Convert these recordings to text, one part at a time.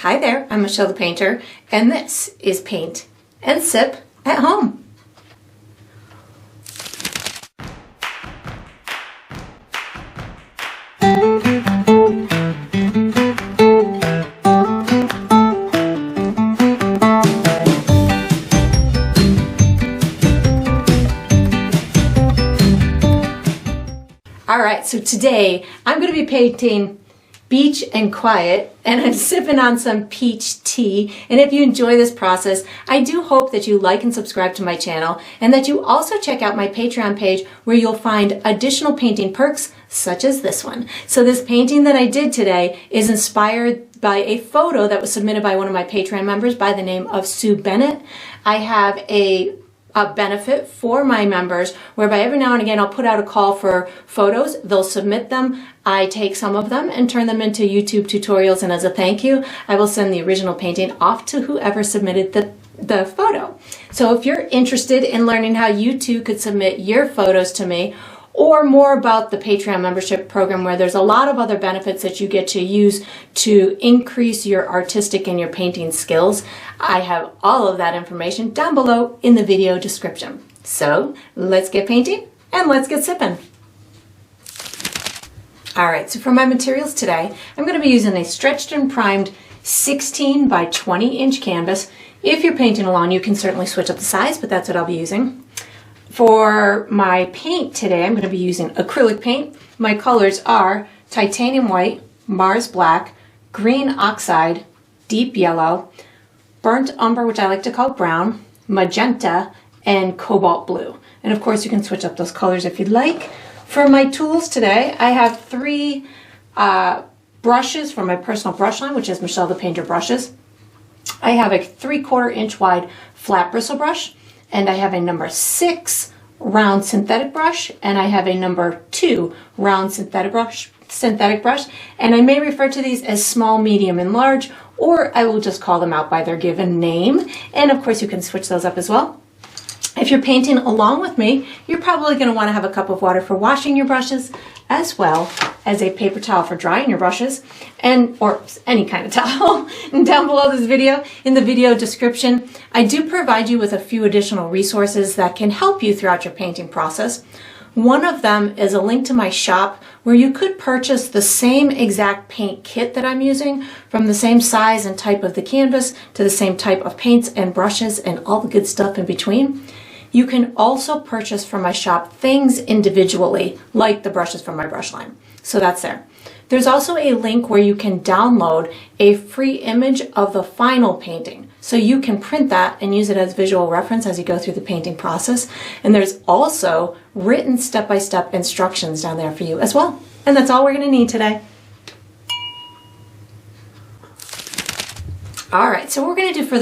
Hi there, I'm Michelle the Painter, and this is Paint and Sip at Home. Alright, so today I'm going to be painting Beach and Quiet, and I'm sipping on some peach tea. And if you enjoy this process, I do hope that you like and subscribe to my channel, and that you also check out my Patreon page where you'll find additional painting perks such as this one. So this painting that I did today is inspired by a photo that was submitted by one of my Patreon members by the name of Sue Bennett. I have a benefit for my members whereby every now and again I'll put out a call for photos. They'll submit them. I take some of them and turn them into YouTube tutorials, and as a thank you I will send the original painting off to whoever submitted the photo. So if you're interested in learning how you too could submit your photos to me, or more about the Patreon membership program where there's a lot of other benefits that you get to use to increase your artistic and your painting skills, I have all of that information down below in the video description. So let's get painting and let's get sipping. Alright, so for my materials today, I'm going to be using a stretched and primed 16 by 20 inch canvas. If you're painting along, you can certainly switch up the size, but that's what I'll be using. For my paint today, I'm going to be using acrylic paint. My colors are titanium white, Mars black, green oxide, deep yellow, burnt umber, which I like to call brown, magenta, and cobalt blue. And of course you can switch up those colors if you'd like. For my tools today, I have three brushes from my personal brush line, which is Michelle the Painter brushes. I have a 3/4 inch wide flat bristle brush, and I have a number 6 round synthetic brush, and I have a number 2 round synthetic brush, and I may refer to these as small, medium, and large, or I will just call them out by their given name, and of course you can switch those up as well. If you're painting along with me, you're probably going to want to have a cup of water for washing your brushes, as well as a paper towel for drying your brushes, or any kind of towel. And down below this video, in the video description, I do provide you with a few additional resources that can help you throughout your painting process. One of them is a link to my shop where you could purchase the same exact paint kit that I'm using, from the same size and type of the canvas to the same type of paints and brushes and all the good stuff in between. You can also purchase from my shop things individually, like the brushes from my brush line. So that's there. There's also a link where you can download a free image of the final painting. So you can print that and use it as visual reference as you go through the painting process. And there's also written step-by-step instructions down there for you as well. And that's all we're going to need today. All right, so what we're going to do for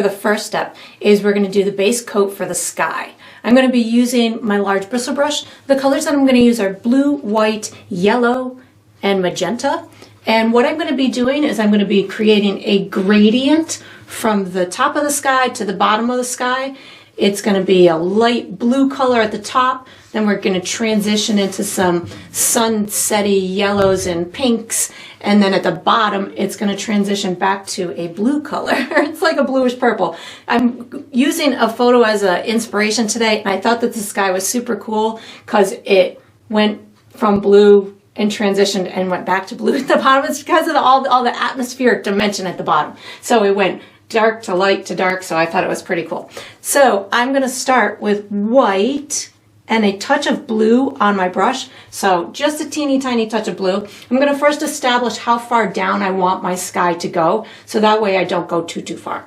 the first step is we're going to do the base coat for the sky. I'm going to be using my large bristle brush. The colors that I'm going to use are blue, white, yellow, and magenta. And what I'm going to be doing is I'm going to be creating a gradient from the top of the sky to the bottom of the sky. It's going to be a light blue color at the top, then we're going to transition into some sunsetty yellows and pinks, and then at the bottom it's going to transition back to a blue color. It's like a bluish purple. I'm using a photo as an inspiration today, and I thought that the sky was super cool because it went from blue and transitioned and went back to blue at the bottom. It's because of all the atmospheric dimension at the bottom. So it went dark to light to dark, so I thought it was pretty cool. So I'm going to start with white and a touch of blue on my brush. So just a teeny tiny touch of blue. I'm going to first establish how far down I want my sky to go, so that way I don't go too far.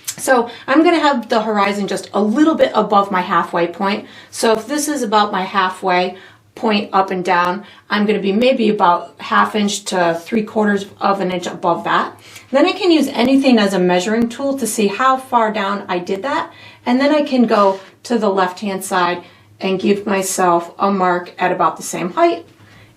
So I'm going to have the horizon just a little bit above my halfway point. So if this is about my halfway point up and down, I'm going to be maybe about 1/2 inch to 3/4 of an inch above that. Then I can use anything as a measuring tool to see how far down I did that, and then I can go to the left hand side and give myself a mark at about the same height,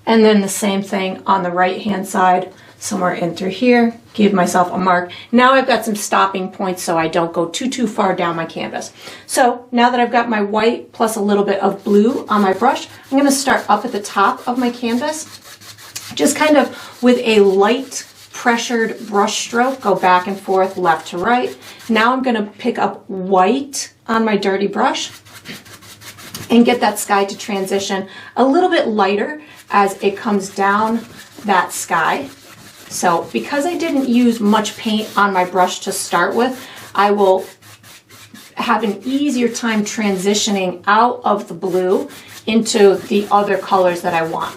and then the same thing on the right hand side, somewhere in through here, give myself a mark. Now I've got some stopping points so I don't go too far down my canvas. So now that I've got my white plus a little bit of blue on my brush, I'm going to start up at the top of my canvas, just kind of with a light pressured brush stroke, go back and forth, left to right. Now I'm going to pick up white on my dirty brush and get that sky to transition a little bit lighter as it comes down that sky. So because I didn't use much paint on my brush to start with, I will have an easier time transitioning out of the blue into the other colors that I want.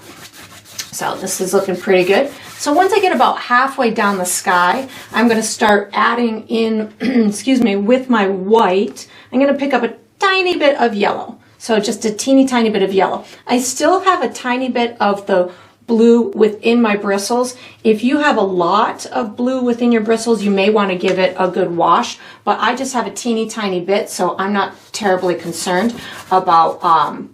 So this is looking pretty good. So once I get about halfway down the sky, I'm going to start adding in, excuse me, with my white, I'm going to pick up a tiny bit of yellow. So just a teeny tiny bit of yellow. I still have a tiny bit of the blue within my bristles. If you have a lot of blue within your bristles, you may want to give it a good wash, but I just have a teeny tiny bit, so I'm not terribly concerned about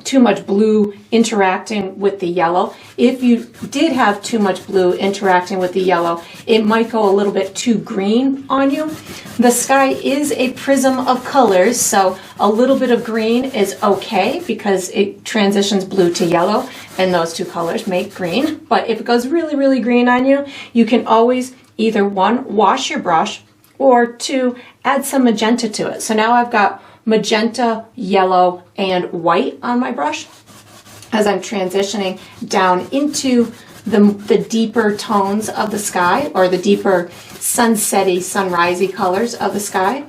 too much blue interacting with the yellow. If you did have too much blue interacting with the yellow, it might go a little bit too green on you. The sky is a prism of colors, so a little bit of green is okay because it transitions blue to yellow, and those two colors make green. But if it goes really, really green on you, you can always either one, wash your brush, or two, add some magenta to it. So now I've got magenta, yellow, and white on my brush as I'm transitioning down into the deeper tones of the sky, or the deeper sunsetty, sunrisey colors of the sky.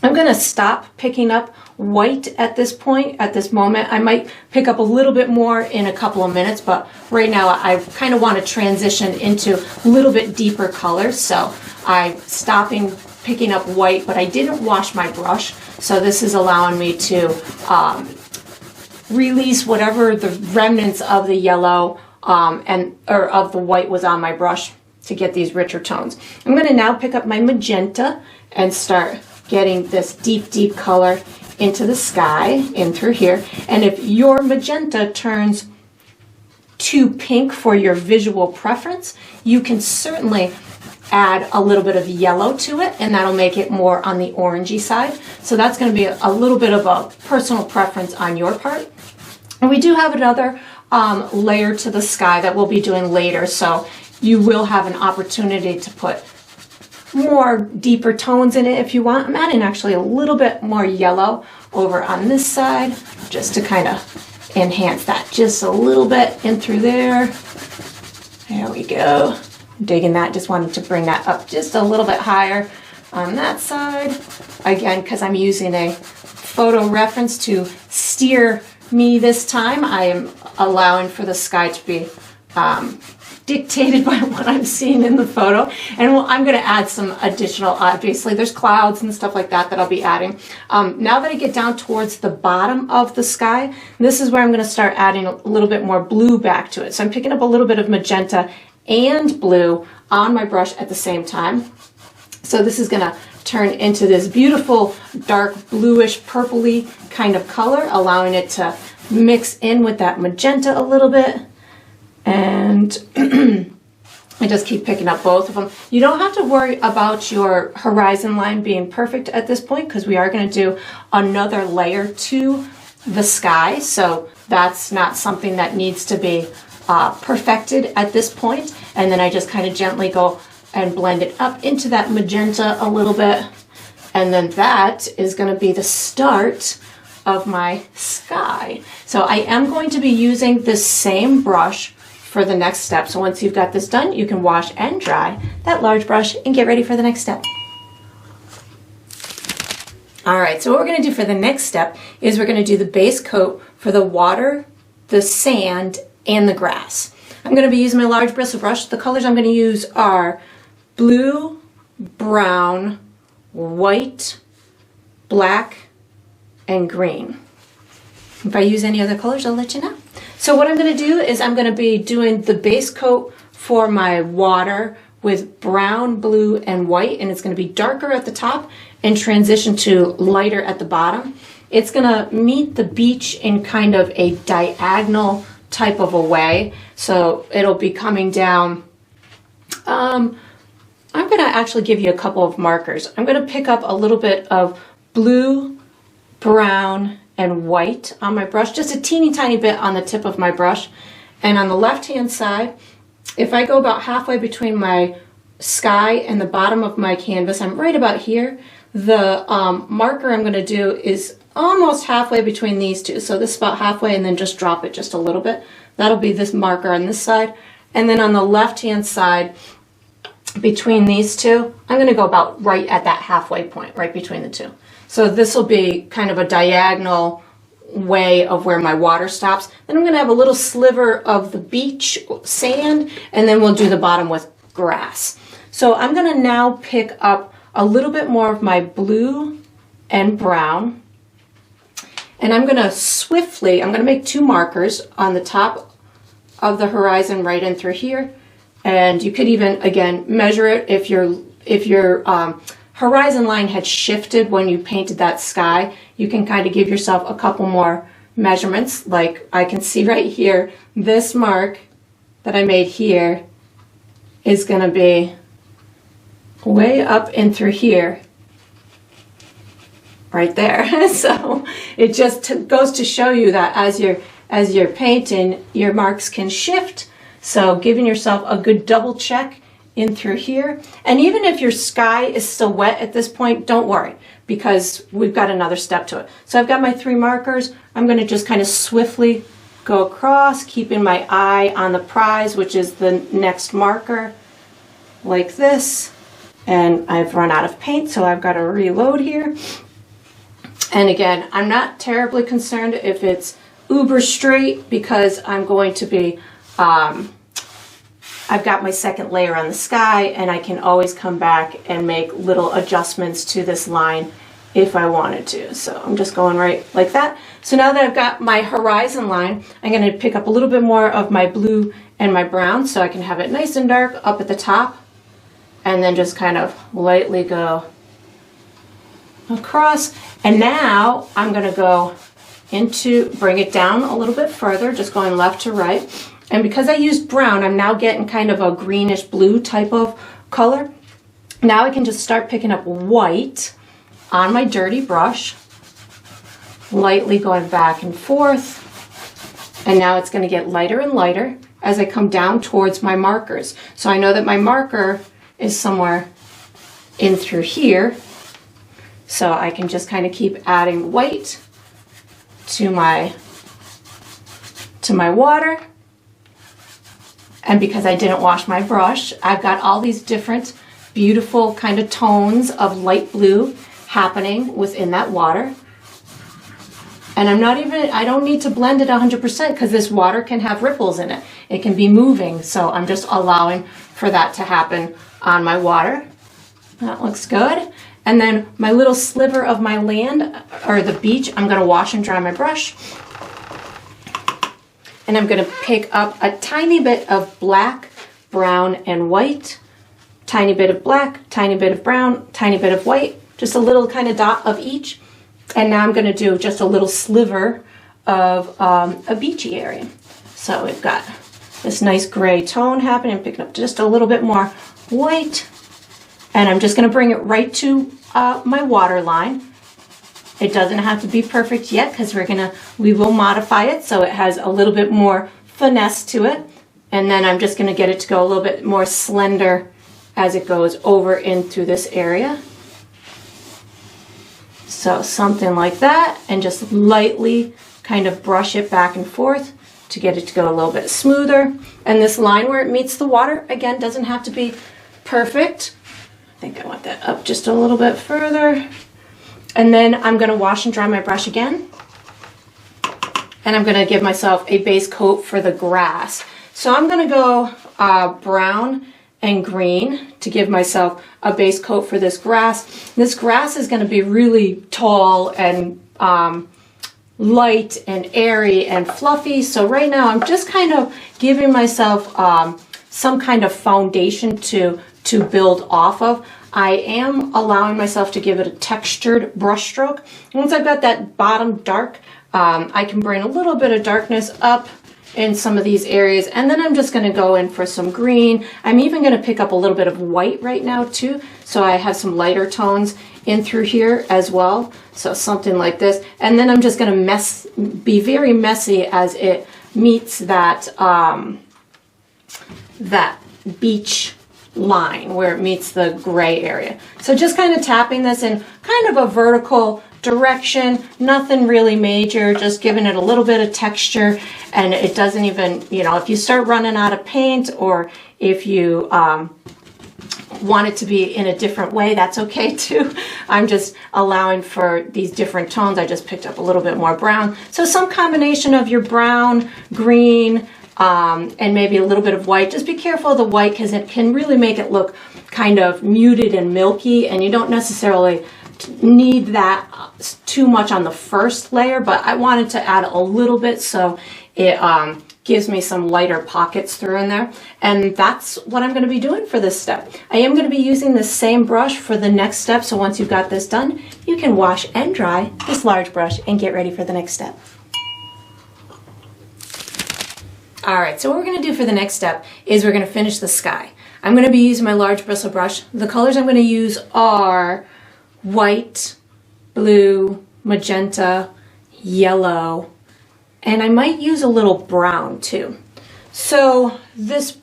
I'm going to stop picking up white at this point, at this moment. I might pick up a little bit more in a couple of minutes, but right now I kind of want to transition into a little bit deeper colors. So I'm stopping picking up white, but I didn't wash my brush. So this is allowing me to release whatever the remnants of the yellow or of the white was on my brush to get these richer tones. I'm going to now pick up my magenta and start getting this deep, deep color into the sky, in through here. And if your magenta turns too pink for your visual preference, you can certainly add a little bit of yellow to it, and that'll make it more on the orangey side. So that's going to be a little bit of a personal preference on your part. And we do have another layer to the sky that we'll be doing later, so you will have an opportunity to put more deeper tones in it if you want. I'm adding actually a little bit more yellow over on this side just to kind of enhance that just a little bit in through there. There we go. Digging that, just wanted to bring that up just a little bit higher on that side. Again, because I'm using a photo reference to steer me this time, I am allowing for the sky to be dictated by what I'm seeing in the photo. And I'm going to add some additional, obviously there's clouds and stuff like that I'll be adding. Now that I get down towards the bottom of the sky, this is where I'm going to start adding a little bit more blue back to it. So I'm picking up a little bit of magenta and blue on my brush at the same time. So this is going to turn into this beautiful dark bluish purpley kind of color, allowing it to mix in with that magenta a little bit. And I just keep picking up both of them. You don't have to worry about your horizon line being perfect at this point, because we are going to do another layer to the sky. So that's not something that needs to be perfected at this point. And then I just kind of gently go and blend it up into that magenta a little bit. And then that is going to be the start of my sky. So I am going to be using this same brush for the next step. So once you've got this done, you can wash and dry that large brush and get ready for the next step. All right, so what we're going to do for the next step is we're going to do the base coat for the water, the sand, and the grass. I'm going to be using my large bristle brush. The colors I'm going to use are blue, brown, white, black, and green. If I use any other colors, I'll let you know. So what I'm going to do is I'm going to be doing the base coat for my water with brown, blue, and white, and it's going to be darker at the top and transition to lighter at the bottom. It's going to meet the beach in kind of a diagonal type of a way, so it'll be coming down. I'm going to actually give you a couple of markers. I'm going to pick up a little bit of blue, brown, and white on my brush, just a teeny tiny bit on the tip of my brush. And on the left hand side, if I go about halfway between my sky and the bottom of my canvas, I'm right about here. The marker I'm going to do is almost halfway between these two. So this is about halfway, and then just drop it just a little bit. That'll be this marker on this side. And then on the left-hand side, between these two, I'm going to go about right at that halfway point, right between the two. So this will be kind of a diagonal way of where my water stops. Then I'm going to have a little sliver of the beach sand, and then we'll do the bottom with grass. So I'm going to now pick up a little bit more of my blue and brown, and I'm going to make two markers on the top of the horizon right in through here. And you could even, again, measure it if your horizon line had shifted when you painted that sky. You can kind of give yourself a couple more measurements. Like I can see right here, this mark that I made here is going to be way up in through here, right there. So it just goes to show you that as you're painting, your marks can shift. So giving yourself a good double check in through here. And even if your sky is still wet at this point, don't worry, because we've got another step to it. So I've got my three markers. I'm going to just kind of swiftly go across, keeping my eye on the prize, which is the next marker, like this. And I've run out of paint, so I've got to reload here. And again, I'm not terribly concerned if it's uber straight, because I'm going to be I've got my second layer on the sky, and I can always come back and make little adjustments to this line if I wanted to. So I'm just going right like that. So now that I've got my horizon line, I'm going to pick up a little bit more of my blue and my brown so I can have it nice and dark up at the top, and then just kind of lightly go across. And now I'm going to go bring it down a little bit further, just going left to right. And because I used brown, I'm now getting kind of a greenish blue type of color. Now I can just start picking up white on my dirty brush, lightly going back and forth. And now it's going to get lighter and lighter as I come down towards my markers. So I know that my marker is somewhere in through here. So I can just kind of keep adding white to my water. And because I didn't wash my brush, I've got all these different beautiful kind of tones of light blue happening within that water. And I don't need to blend it 100% because this water can have ripples in it. It can be moving, so I'm just allowing for that to happen on my water. That looks good. And then my little sliver of my land, or the beach, I'm going to wash and dry my brush. And I'm going to pick up a tiny bit of black, brown, and white. Tiny bit of black, tiny bit of brown, tiny bit of white. Just a little kind of dot of each. And now I'm going to do just a little sliver of a beachy area. So we've got this nice gray tone happening. Picking up just a little bit more white. And I'm just going to bring it right to my water line. It doesn't have to be perfect yet because we will modify it so it has a little bit more finesse to it. And then I'm just going to get it to go a little bit more slender as it goes over into this area. So something like that, and just lightly kind of brush it back and forth to get it to go a little bit smoother. And this line where it meets the water, again, doesn't have to be perfect. I think I want that up just a little bit further. And then I'm going to wash and dry my brush again. And I'm going to give myself a base coat for the grass. So I'm going to go brown and green to give myself a base coat for this grass. This grass is going to be really tall and light and airy and fluffy. So right now I'm just kind of giving myself some kind of foundation to build off of. I am allowing myself to give it a textured brush stroke. Once I've got that bottom dark, I can bring a little bit of darkness up in some of these areas, and then I'm just going to go in for some green. I'm even going to pick up a little bit of white right now too, so I have some lighter tones in through here as well. So something like this, and then I'm just going to be very messy as it meets that that beach line where it meets the gray area. So just kind of tapping this in kind of a vertical direction, nothing really major, just giving it a little bit of texture. And it doesn't even, you know, if you start running out of paint, or if you want it to be in a different way, that's okay too. I'm just allowing for these different tones. I just picked up a little bit more brown. So some combination of your brown, green, and maybe a little bit of white. Just be careful of the white because it can really make it look kind of muted and milky, and you don't necessarily need that too much on the first layer, but I wanted to add a little bit so it gives me some lighter pockets through in there. And that's what I'm going to be doing for this step. I am going to be using the same brush for the next step, so once you've got this done, you can wash and dry this large brush and get ready for the next step. Alright, so what we're going to do for the next step is we're going to finish the sky. I'm going to be using my large bristle brush. The colors I'm going to use are white, blue, magenta, yellow, and I might use a little brown too. So this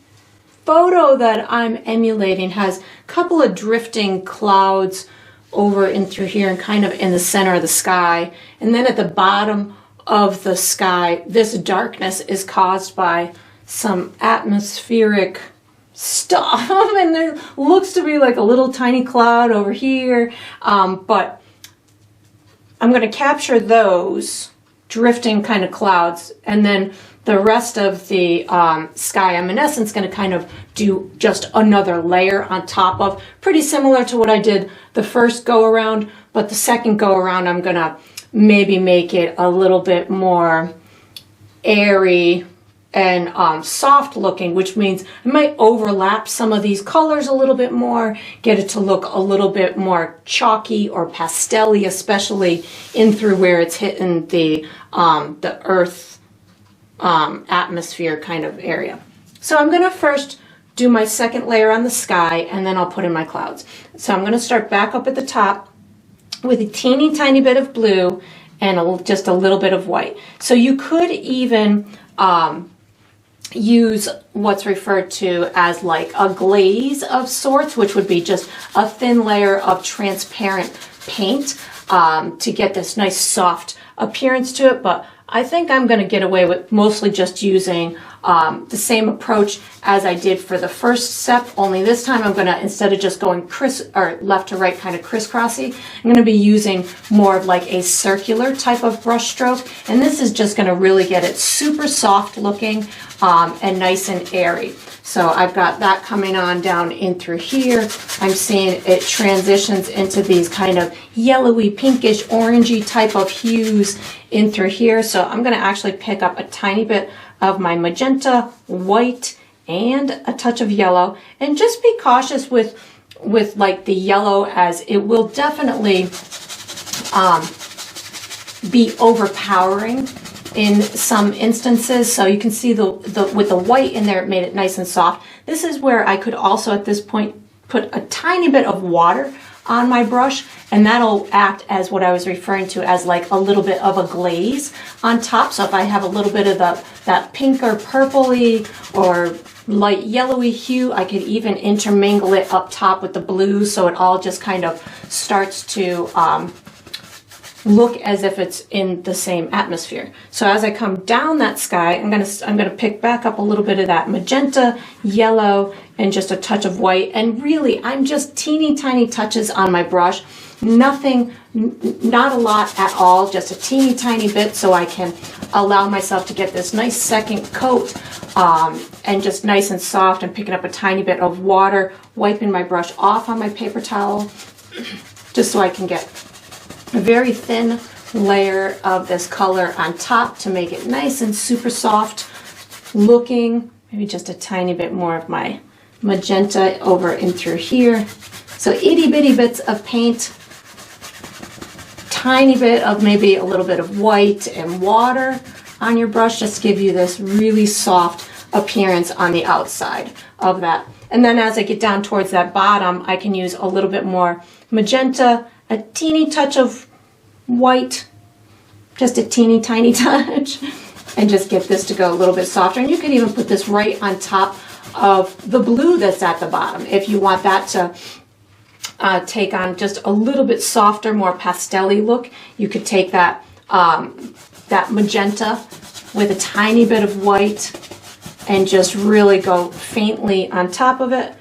photo that I'm emulating has a couple of drifting clouds over and through here and kind of in the center of the sky. And then at the bottom of the sky, this darkness is caused by some atmospheric stuff. And there looks to be like a little tiny cloud over here. But I'm going to capture those drifting kind of clouds, and then the rest of the sky I'm in essence going to kind of do just another layer on top of, pretty similar to what I did the first go around, but the second go around I'm going to maybe make it a little bit more airy and soft looking, which means I might overlap some of these colors a little bit more, get it to look a little bit more chalky or pastel-y, especially in through where it's hitting the earth atmosphere kind of area. So I'm going to first do my second layer on the sky, and then I'll put in my clouds. So I'm going to start back up at the top with a teeny tiny bit of blue and just a little bit of white. So you could even use what's referred to as like a glaze of sorts, which would be just a thin layer of transparent paint to get this nice soft appearance to it. But I think I'm going to get away with mostly just using the same approach as I did for the first step, only this time I'm going to, instead of just going left to right kind of crisscrossy, I'm going to be using more of like a circular type of brush stroke, and this is just going to really get it super soft looking and nice and airy. So I've got that coming on down in through here. I'm seeing it transitions into these kind of yellowy, pinkish, orangey type of hues in through here. So I'm going to actually pick up a tiny bit of my magenta, white, and a touch of yellow. And just be cautious with like the yellow, as it will definitely be overpowering in some instances. So you can see with the white in there, it made it nice and soft. This is where I could also at this point put a tiny bit of water on my brush, and that'll act as what I was referring to as like a little bit of a glaze on top. So if I have a little bit of that pink or purpley or light yellowy hue, I could even intermingle it up top with the blue, so it all just kind of starts to look as if it's in the same atmosphere. So as I come down that sky, I'm gonna pick back up a little bit of that magenta, yellow, and just a touch of white. And really, I'm just teeny tiny touches on my brush. Nothing, not a lot at all, just a teeny tiny bit, so I can allow myself to get this nice second coat and just nice and soft, and picking up a tiny bit of water, wiping my brush off on my paper towel, just so I can get a very thin layer of this color on top to make it nice and super soft looking. Maybe just a tiny bit more of my magenta over in through here. So itty bitty bits of paint, tiny bit of maybe a little bit of white and water on your brush, just give you this really soft appearance on the outside of that. And then as I get down towards that bottom, I can use a little bit more magenta, a teeny touch of white, just a teeny tiny touch, and just get this to go a little bit softer. And you can even put this right on top of the blue that's at the bottom. If you want that to take on just a little bit softer, more pastel-y look, you could take that, that magenta with a tiny bit of white and just really go faintly on top of it.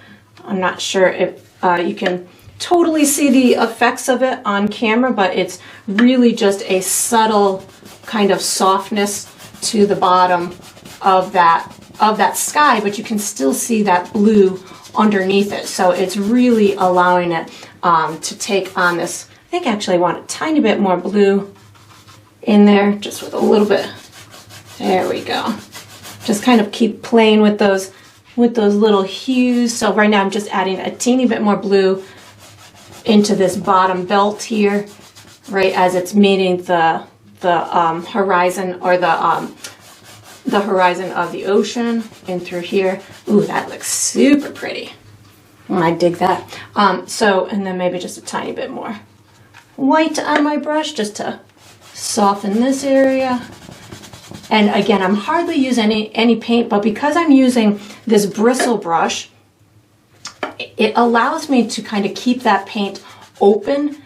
I'm not sure if you can totally see the effects of it on camera, but it's really just a subtle kind of softness to the bottom of that sky, but you can still see that blue underneath it. So it's really allowing it to take on this. I think actually I want a tiny bit more blue in there, just with a little bit. There we go. Just kind of keep playing with those little hues. So right now I'm just adding a teeny bit more blue into this bottom belt here, right as it's meeting the horizon, or the horizon of the ocean, and through here. Ooh, that looks super pretty. I dig that. And then maybe just a tiny bit more white on my brush just to soften this area. And again, I'm hardly using any paint, but because I'm using this bristle brush, it allows me to kind of keep that paint open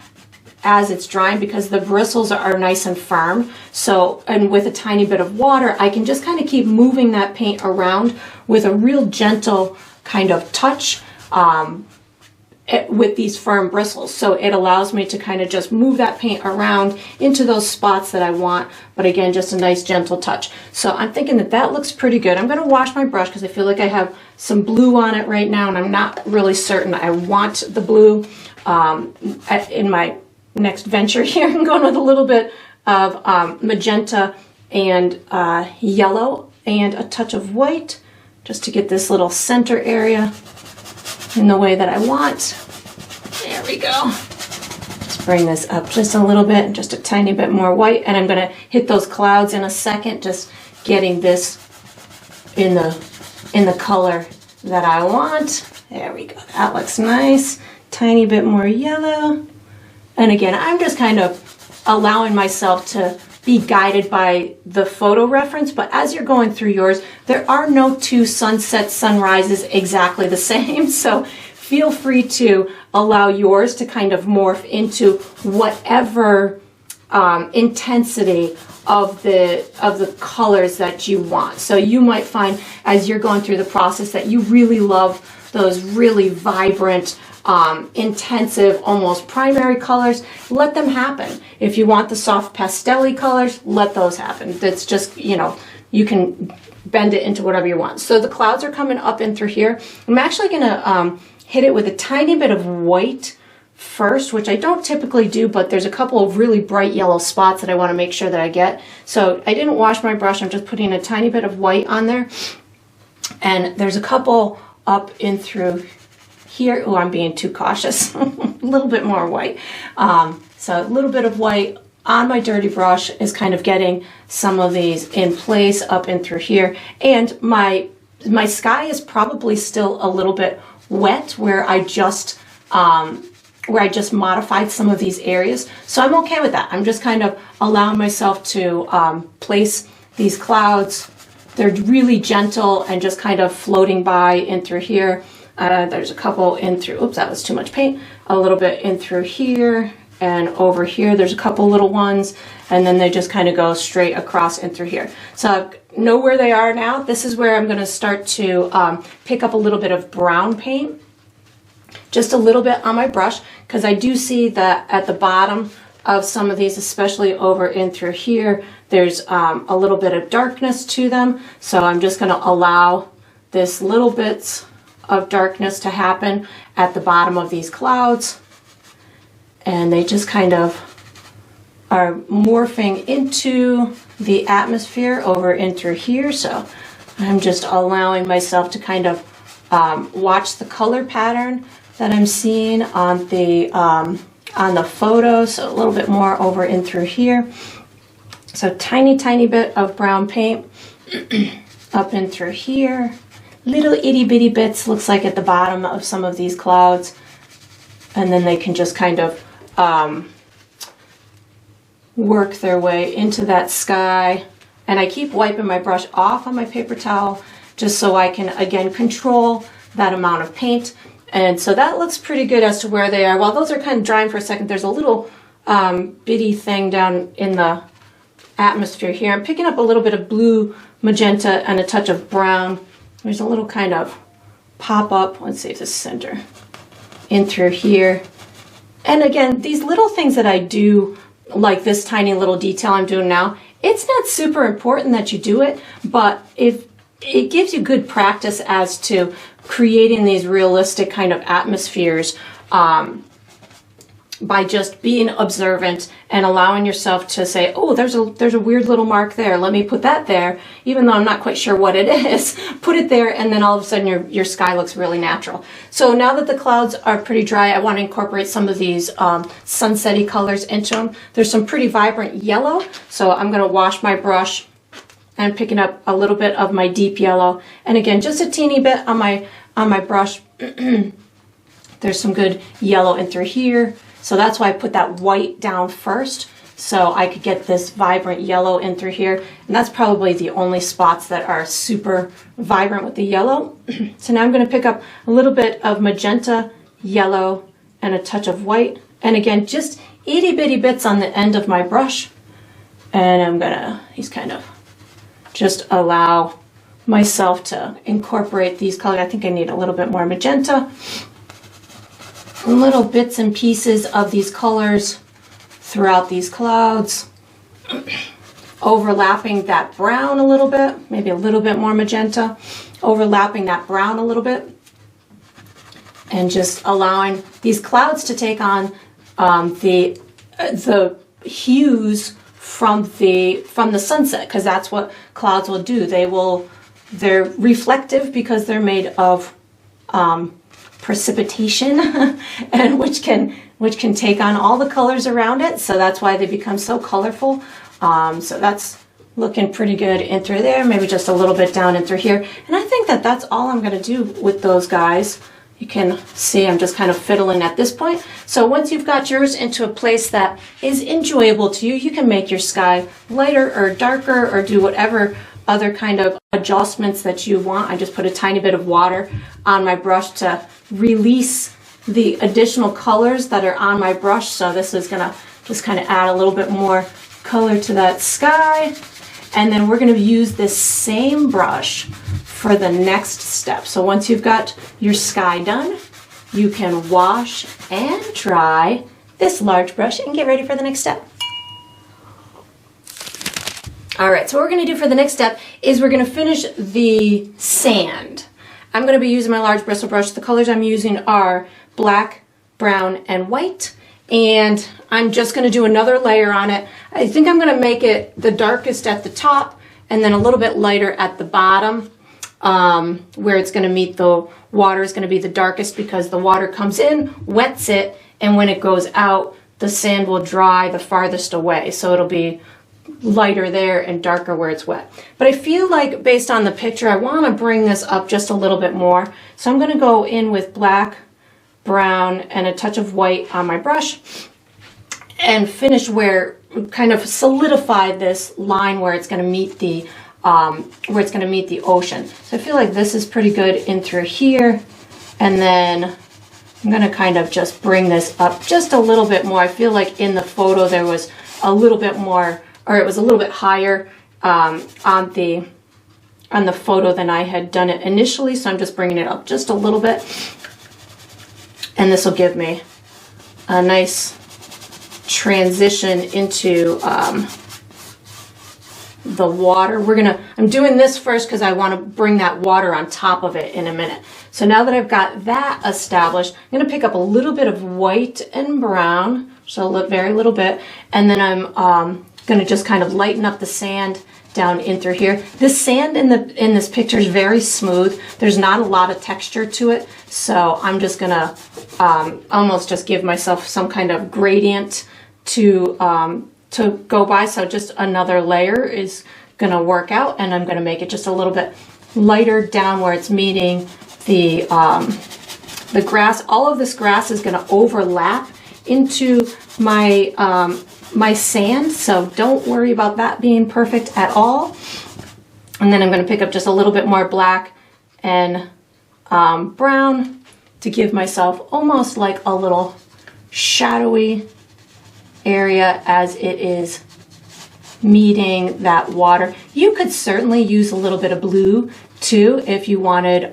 as it's drying, because the bristles are nice and firm. So, and with a tiny bit of water, I can just kind of keep moving that paint around with a real gentle kind of touch with these firm bristles. So it allows me to kind of just move that paint around into those spots that I want, but again, just a nice gentle touch. So I'm thinking that that looks pretty good. I'm going to wash my brush because I feel like I have some blue on it right now, and I'm not really certain I want the blue in my next venture here. I'm going with a little bit of magenta and yellow and a touch of white, just to get this little center area in the way that I want. There we go. Let's bring this up just a little bit, just a tiny bit more white, and I'm going to hit those clouds in a second, just getting this in the color that I want. There we go. That looks nice. Tiny bit more yellow. And again, I'm just kind of allowing myself to be guided by the photo reference, but as you're going through yours, there are no two sunsets, sunrises exactly the same. So feel free to allow yours to kind of morph into whatever intensity of the colors that you want. So you might find as you're going through the process that you really love those really vibrant, intensive, almost primary colors. Let them happen. If you want the soft pastel-y colors, let those happen. That's just, you know, you can bend it into whatever you want. So the clouds are coming up in through here. I'm actually going to hit it with a tiny bit of white first, which I don't typically do, but there's a couple of really bright yellow spots that I want to make sure that I get. So I didn't wash my brush. I'm just putting a tiny bit of white on there. And there's a couple up in through here. Oh, I'm being too cautious. A little bit more white. So a little bit of white on my dirty brush is kind of getting some of these in place up in through here. And my sky is probably still a little bit wet where I just modified some of these areas. So I'm okay with that. I'm just kind of allowing myself to place these clouds. They're really gentle and just kind of floating by in through here. There's a couple in through, oops, that was too much paint. A little bit in through here and over here. There's a couple little ones, and then they just kind of go straight across in through here. So I know where they are now. This is where I'm going to start to pick up a little bit of brown paint. Just a little bit on my brush, because I do see that at the bottom of some of these, especially over in through here, there's a little bit of darkness to them. So I'm just going to allow this little bits of darkness to happen at the bottom of these clouds. And they just kind of are morphing into the atmosphere over in through here. So I'm just allowing myself to kind of watch the color pattern that I'm seeing on the photo. So a little bit more over in through here. So tiny bit of brown paint up in through here. Little itty bitty bits, looks like at the bottom of some of these clouds. And then they can just kind of work their way into that sky. And I keep wiping my brush off on my paper towel just so I can, again, control that amount of paint. And so that looks pretty good as to where they are. While those are kind of drying for a second, there's a little bitty thing down in the atmosphere here. I'm picking up a little bit of blue, magenta, and a touch of brown. There's a little kind of pop up. Let's see if this is center in through here. And again, these little things that I do, like this tiny little detail I'm doing now, it's not super important that you do it, but if it gives you good practice as to creating these realistic kind of atmospheres by just being observant and allowing yourself to say, oh, there's a weird little mark there. Let me put that there, even though I'm not quite sure what it is. Put it there, and then all of a sudden your sky looks really natural. So now that the clouds are pretty dry, I want to incorporate some of these sunset-y colors into them. There's some pretty vibrant yellow, so I'm going to wash my brush and picking up a little bit of my deep yellow. And again, just a teeny bit on my brush. There's some good yellow in through here. So that's why I put that white down first, so I could get this vibrant yellow in through here. And that's probably the only spots that are super vibrant with the yellow. So now I'm going to pick up a little bit of magenta, yellow, and a touch of white. And again, just itty bitty bits on the end of my brush. And I'm going to just allow myself to incorporate these colors. I think I need a little bit more magenta. Little bits and pieces of these colors throughout these clouds, overlapping that brown a little bit, maybe a little bit more magenta, overlapping that brown a little bit, and just allowing these clouds to take on the hues from the sunset, because that's what clouds will do. They're reflective because they're made of precipitation, and which can take on all the colors around it. So that's why they become so colorful. So that's looking pretty good in through there. Maybe just a little bit down in through here. And I think that that's all I'm going to do with those guys. You can see I'm just kind of fiddling at this point. So once you've got yours into a place that is enjoyable to you, you can make your sky lighter or darker or do whatever other kind of adjustments that you want. I just put a tiny bit of water on my brush to release the additional colors that are on my brush. So this is gonna just kind of add a little bit more color to that sky. And then we're gonna use this same brush for the next step. So once you've got your sky done, you can wash and dry this large brush and get ready for the next step. All right, so what we're gonna do for the next step is we're gonna finish the sand. I'm gonna be using my large bristle brush. The colors I'm using are black, brown, and white. And I'm just gonna do another layer on it. I think I'm gonna make it the darkest at the top and then a little bit lighter at the bottom, where it's gonna meet the water is gonna be the darkest because the water comes in, wets it, and when it goes out, the sand will dry the farthest away. So it'll be lighter there and darker where it's wet. But I feel like based on the picture, I want to bring this up just a little bit more. So I'm going to go in with black, brown, and a touch of white on my brush and finish where, kind of solidify this line where it's going to meet the ocean. So I feel like this is pretty good in through here. And then I'm going to kind of just bring this up just a little bit more. I feel like in the photo there was a little bit more, or it was a little bit higher on the photo than I had done it initially. So I'm just bringing it up just a little bit. And this will give me a nice transition into the water. I'm doing this first because I want to bring that water on top of it in a minute. So now that I've got that established, I'm going to pick up a little bit of white and brown, so very little bit, and then I'm going to just kind of lighten up the sand down in through here. This sand in this picture is very smooth. There's not a lot of texture to it, so I'm just going to almost just give myself some kind of gradient to go by. So just another layer is going to work out, and I'm going to make it just a little bit lighter down where it's meeting the grass. All of this grass is going to overlap into my my sand, so don't worry about that being perfect at all. And then I'm going to pick up just a little bit more black and brown to give myself almost like a little shadowy area as it is meeting that water. You could certainly use a little bit of blue too if you wanted,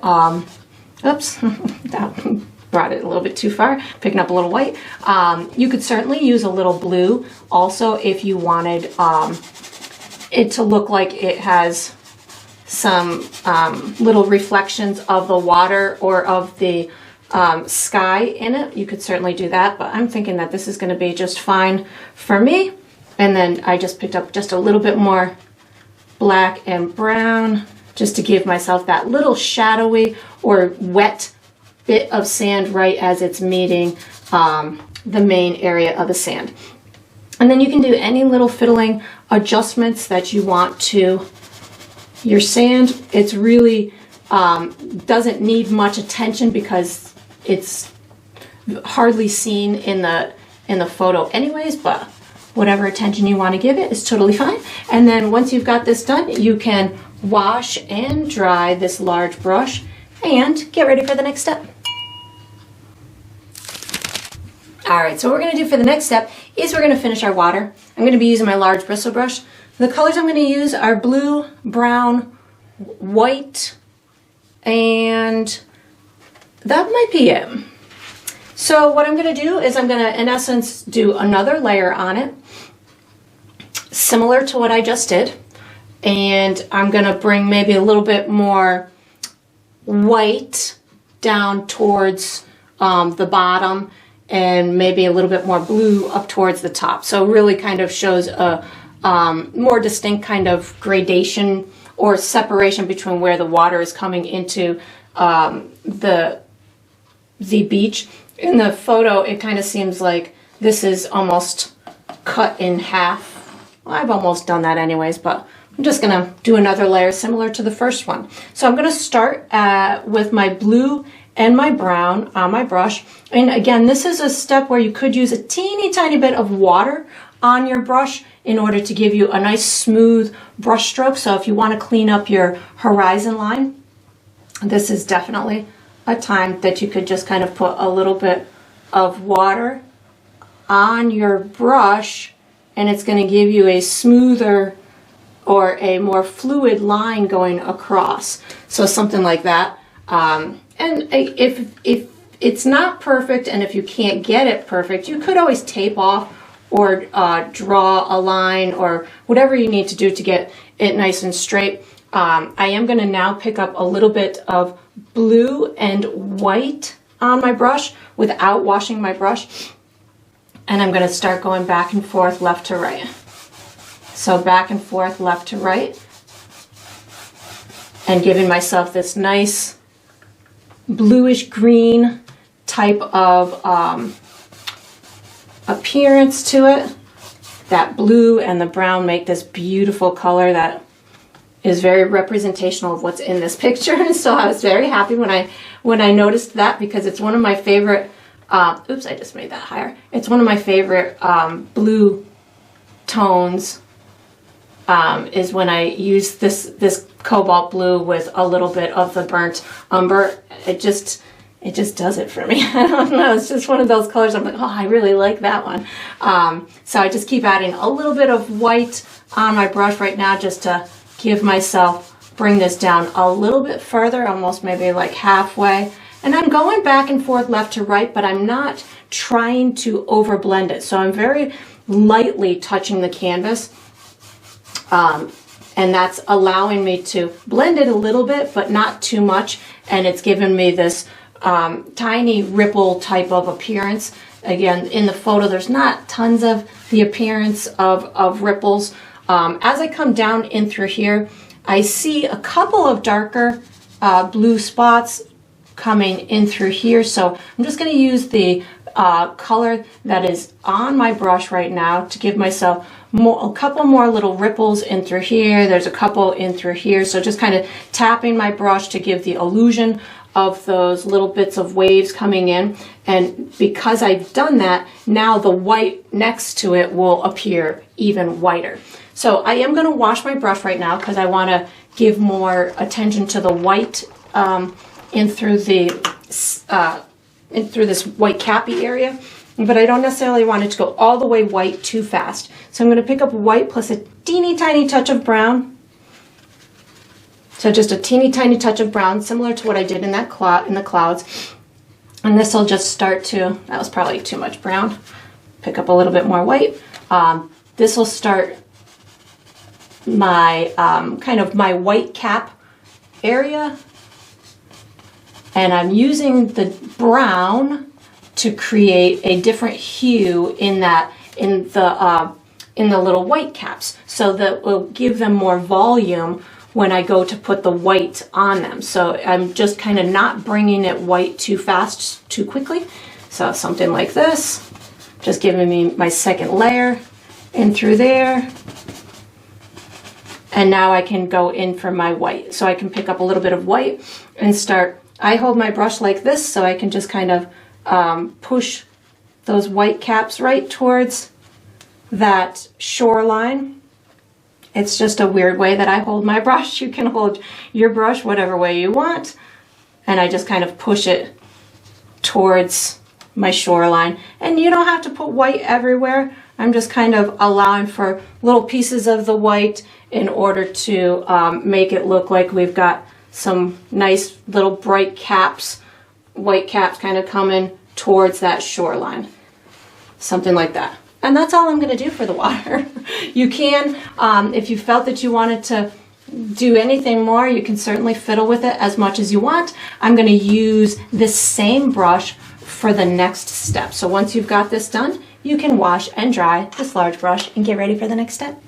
oops, that brought it a little bit too far, picking up a little white. You could certainly use a little blue also if you wanted it to look like it has some little reflections of the water or of the sky in it. You could certainly do that, but I'm thinking that this is going to be just fine for me. And then I just picked up just a little bit more black and brown just to give myself that little shadowy or wet bit of sand right as it's meeting the main area of the sand. And then you can do any little fiddling adjustments that you want to your sand. It's really doesn't need much attention because it's hardly seen in the photo anyways, but whatever attention you want to give it is totally fine. And then once you've got this done, you can wash and dry this large brush and get ready for the next step. All right, so what we're going to do for the next step is we're going to finish our water. I'm going to be using my large bristle brush. The colors I'm going to use are blue, brown, white, and that might be it. So what I'm going to do is I'm going to, in essence, do another layer on it, similar to what I just did. And I'm going to bring maybe a little bit more white down towards the bottom and maybe a little bit more blue up towards the top. So it really kind of shows a more distinct kind of gradation or separation between where the water is coming into the beach. In the photo, it kind of seems like this is almost cut in half. Well, I've almost done that anyways, but I'm just gonna do another layer similar to the first one. So I'm gonna start with my blue and my brown on my brush. And again, this is a step where you could use a teeny tiny bit of water on your brush in order to give you a nice smooth brush stroke. So if you want to clean up your horizon line, this is definitely a time that you could just kind of put a little bit of water on your brush, and it's going to give you a smoother or a more fluid line going across. So something like that. And if it's not perfect, and if you can't get it perfect, you could always tape off or draw a line or whatever you need to do to get it nice and straight. I am going to now pick up a little bit of blue and white on my brush without washing my brush, and I'm going to start going back and forth left to right. So back and forth left to right, and giving myself this nice bluish green type of appearance to it. That blue and the brown make this beautiful color that is very representational of what's in this picture. And so I was very happy when I noticed that, because it's one of my favorite, oops, I just made that higher. It's one of my favorite blue tones, is when I use this cobalt blue with a little bit of the burnt umber. It just does it for me. I don't know, it's just one of those colors I'm like, oh, I really like that one. So I just keep adding a little bit of white on my brush right now just to give myself, bring this down a little bit further, almost maybe like halfway. And I'm going back and forth left to right, but I'm not trying to overblend it. So I'm very lightly touching the canvas. And that's allowing me to blend it a little bit, but not too much. And it's given me this tiny ripple type of appearance. Again, in the photo, there's not tons of the appearance of ripples. As I come down in through here, I see a couple of darker blue spots coming in through here. So I'm just going to use the color that is on my brush right now to give myself a couple more little ripples in through here. There's a couple in through here. So just kind of tapping my brush to give the illusion of those little bits of waves coming in. And because I've done that, now the white next to it will appear even whiter. So I am going to wash my brush right now because I want to give more attention to the white in through this white cappy area. But I don't necessarily want it to go all the way white too fast. So I'm going to pick up white plus a teeny tiny touch of brown. So just a teeny tiny touch of brown, similar to what I did in that in the clouds. And this will just start to, that was probably too much brown. Pick up a little bit more white. This will start my kind of my white cap area. And I'm using the brown to create a different hue in the little white caps, so that will give them more volume when I go to put the white on them. So I'm just kind of not bringing it white too fast, too quickly. So something like this, just giving me my second layer in through there. And now I can go in for my white. So I can pick up a little bit of white and start. I hold my brush like this so I can just kind of push those white caps right towards that shoreline. It's just a weird way that I hold my brush. You can hold your brush whatever way you want. And I just kind of push it towards my shoreline. And you don't have to put white everywhere. I'm just kind of allowing for little pieces of the white in order to make it look like we've got some nice little bright caps, white caps kind of coming towards that shoreline. Something like that. And that's all I'm going to do for the water. You can, if you felt that you wanted to do anything more, you can certainly fiddle with it as much as you want. I'm going to use this same brush for the next step. So once you've got this done, you can wash and dry this large brush and get ready for the next step.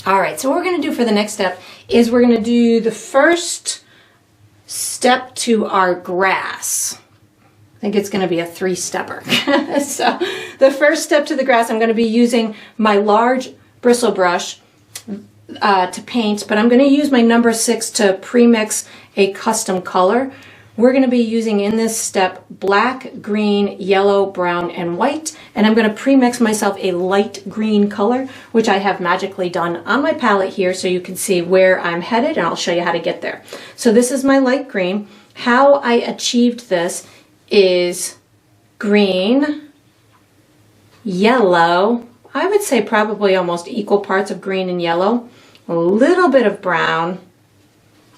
All right, so what we're going to do for the next step is we're going to do the first step to our grass. I think it's going to be a three-stepper. So the first step to the grass, I'm going to be using my large bristle brush to paint, but I'm going to use my number 6 to pre-mix a custom color. We're going to be using in this step black, green, yellow, brown, and white. And I'm going to pre-mix myself a light green color, which I have magically done on my palette here so you can see where I'm headed, and I'll show you how to get there. So this is my light green. How I achieved this is green, yellow, I would say probably almost equal parts of green and yellow, a little bit of brown,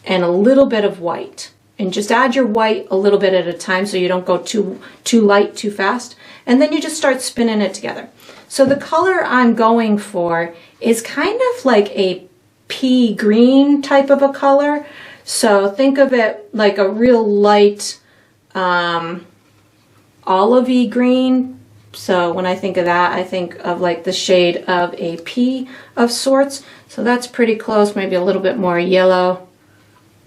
and a little bit of white. And just add your white a little bit at a time so you don't go too light too fast. And then you just start spinning it together. So the color I'm going for is kind of like a pea green type of a color. So think of it like a real light olivey green. So when I think of that, I think of like the shade of a pea of sorts. So that's pretty close, maybe a little bit more yellow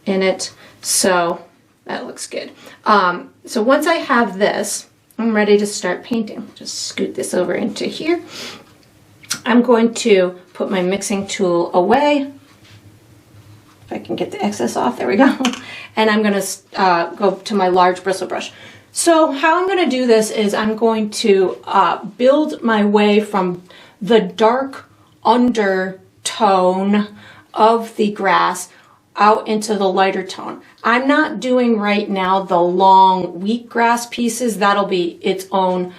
in it. So that looks good. So once I have this, I'm ready to start painting. Just scoot this over into here. I'm going to put my mixing tool away. If I can get the excess off, there we go. And I'm going to go to my large bristle brush. So how I'm going to do this is I'm going to build my way from the dark undertone of the grass out into the lighter tone. I'm not doing right now the long wheatgrass pieces. That'll be its own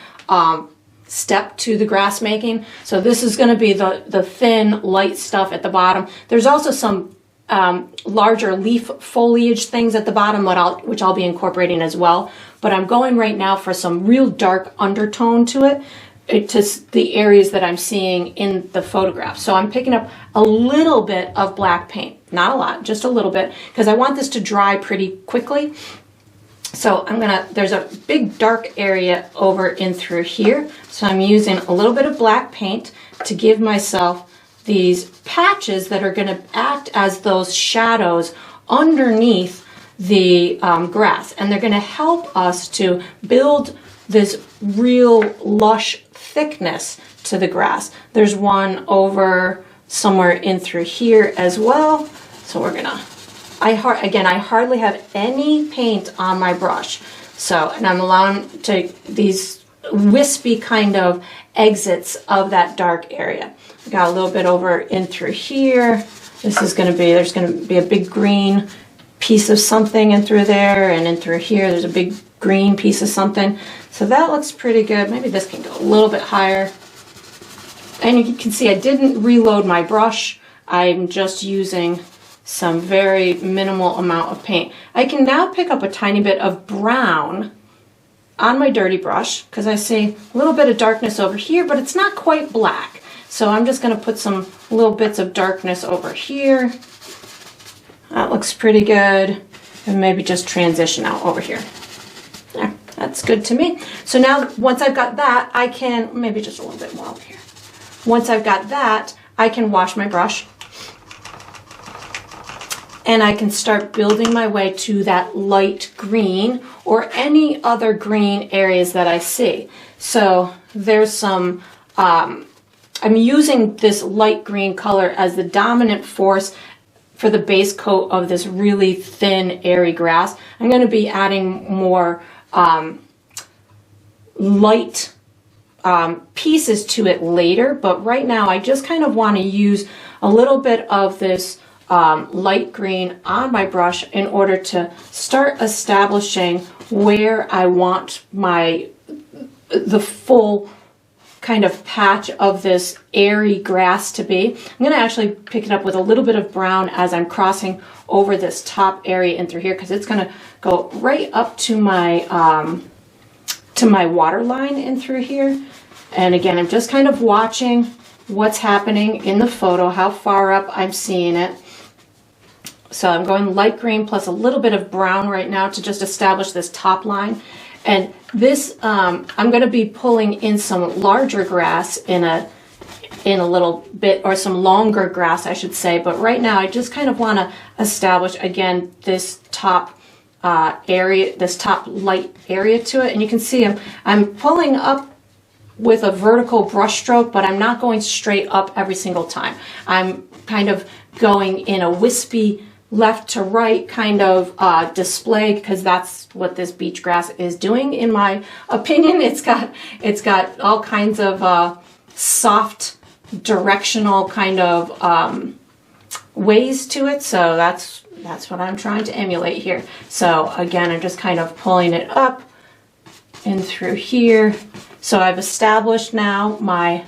step to the grass making. So this is going to be the thin light stuff at the bottom. There's also some larger leaf foliage things at the bottom which I'll be incorporating as well. But I'm going right now for some real dark undertone to it. To the areas that I'm seeing in the photograph. So I'm picking up a little bit of black paint, not a lot, just a little bit, because I want this to dry pretty quickly. So there's a big dark area over in through here. So I'm using a little bit of black paint to give myself these patches that are going to act as those shadows underneath the grass. And they're going to help us to build this real lush thickness to the grass. There's one over somewhere in through here as well. So we're gonna, I hardly have any paint on my brush. So, and I'm allowing these wispy kind of exits of that dark area. I got a little bit over in through here. This is going to be, there's going to be a big green piece of something in through there, and in through here there's a big green piece of something. So that looks pretty good. Maybe this can go a little bit higher. And you can see I didn't reload my brush. I'm just using some very minimal amount of paint. I can now pick up a tiny bit of brown on my dirty brush because I see a little bit of darkness over here, but it's not quite black. So I'm just going to put some little bits of darkness over here. That looks pretty good. And maybe just transition out over here. There, that's good to me. So now once I've got that, I can, maybe just a little bit more over here. Once I've got that, I can wash my brush. And I can start building my way to that light green or any other green areas that I see. So there's some, I'm using this light green color as the dominant force for the base coat of this really thin, airy grass. I'm going to be adding more light pieces to it later, but right now I just kind of want to use a little bit of this light green on my brush in order to start establishing where I want the full kind of patch of this airy grass to be. I'm going to actually pick it up with a little bit of brown as I'm crossing over this top area in through here, because it's going to go right up to my water line in through here. And again, I'm just kind of watching what's happening in the photo, how far up I'm seeing it. So I'm going light green plus a little bit of brown right now to just establish this top line. And this, I'm going to be pulling in some larger grass in a little bit, or some longer grass, I should say. But right now, I just kind of want to establish, again, this top area, this top light area to it. And you can see I'm pulling up with a vertical brush stroke, but I'm not going straight up every single time. I'm kind of going in a wispy left to right kind of display, because that's what this beach grass is doing, in my opinion. It's got all kinds of soft directional kind of ways to it. So that's what I'm trying to emulate here. So again, I'm just kind of pulling it up and through here. So I've established now my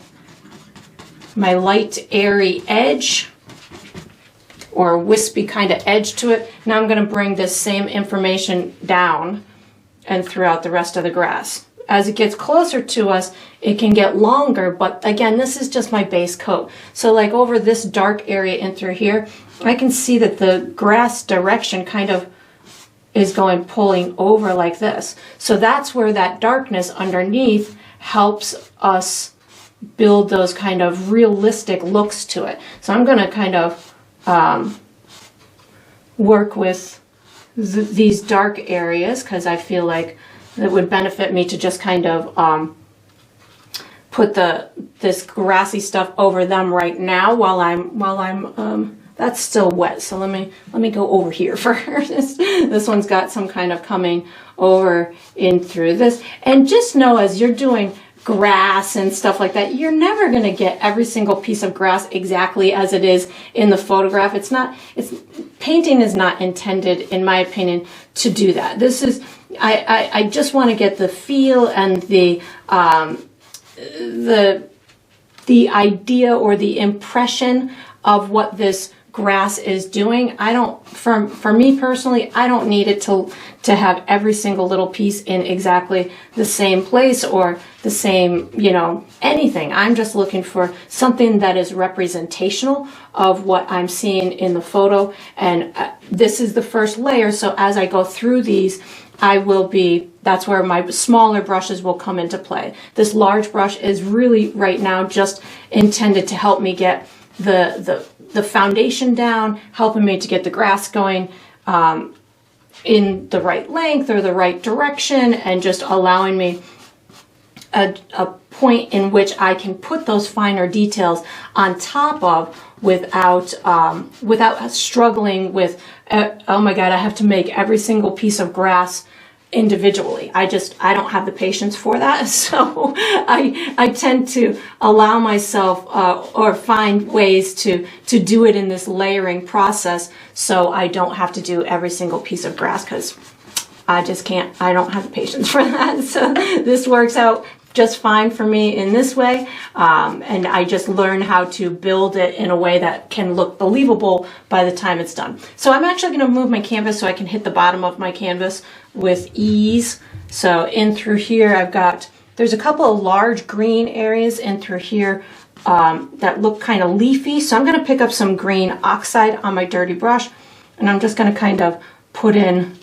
light airy edge, or wispy kind of edge to it. Now I'm going to bring this same information down and throughout the rest of the grass. As it gets closer to us, it can get longer, but again, this is just my base coat. So like over this dark area in through here, I can see that the grass direction kind of is pulling over like this. So that's where that darkness underneath helps us build those kind of realistic looks to it. So I'm going to kind of work with these dark areas, because I feel like it would benefit me to just kind of put this grassy stuff over them right now while I'm that's still wet. So let me go over here first. This one's got some kind of coming over in through this. And just know, as you're doing grass and stuff like that, you're never going to get every single piece of grass exactly as it is in the photograph. Painting is not intended, in my opinion, to do that. This is, I just want to get the feel and the idea or the impression of what this grass is doing. For me personally, I don't need it to have every single little piece in exactly the same place or the same, anything. I'm just looking for something that is representational of what I'm seeing in the photo. And this is the first layer. So as I go through these, that's where my smaller brushes will come into play. This large brush is really right now just intended to help me get the foundation down, helping me to get the grass going in the right length or the right direction, and just allowing me a point in which I can put those finer details on top of without struggling with, oh my God, I have to make every single piece of grass individually. I don't have the patience for that. So I tend to allow myself or find ways to do it in this layering process, so I don't have to do every single piece of grass, because I just can't, I don't have the patience for that. So this works out just fine for me in this way, and I just learn how to build it in a way that can look believable by the time it's done. So I'm actually going to move my canvas so I can hit the bottom of my canvas with ease. So in through here there's a couple of large green areas in through here that look kind of leafy, so I'm going to pick up some green oxide on my dirty brush, and I'm just going to kind of put in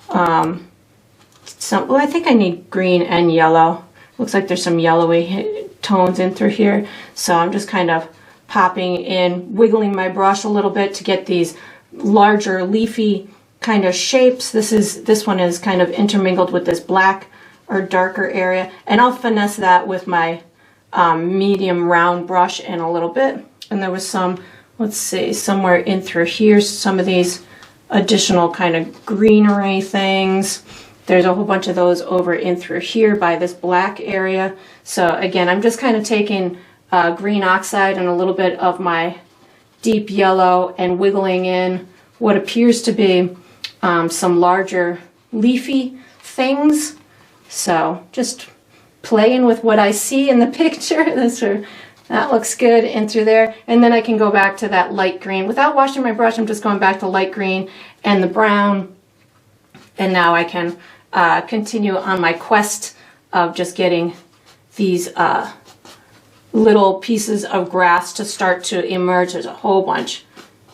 some, well, I think I need green and yellow. Looks like there's some yellowy tones in through here. So I'm just kind of popping in, wiggling my brush a little bit to get these larger leafy kind of shapes. This one is kind of intermingled with this black or darker area. And I'll finesse that with my medium round brush in a little bit. And there was some, let's see, somewhere in through here, some of these additional kind of greenery things. There's a whole bunch of those over in through here by this black area. So again, I'm just kind of taking green oxide and a little bit of my deep yellow and wiggling in what appears to be some larger leafy things. So just playing with what I see in the picture. That looks good in through there. And then I can go back to that light green. Without washing my brush, I'm just going back to light green and the brown. And now I can continue on my quest of just getting these little pieces of grass to start to emerge. There's a whole bunch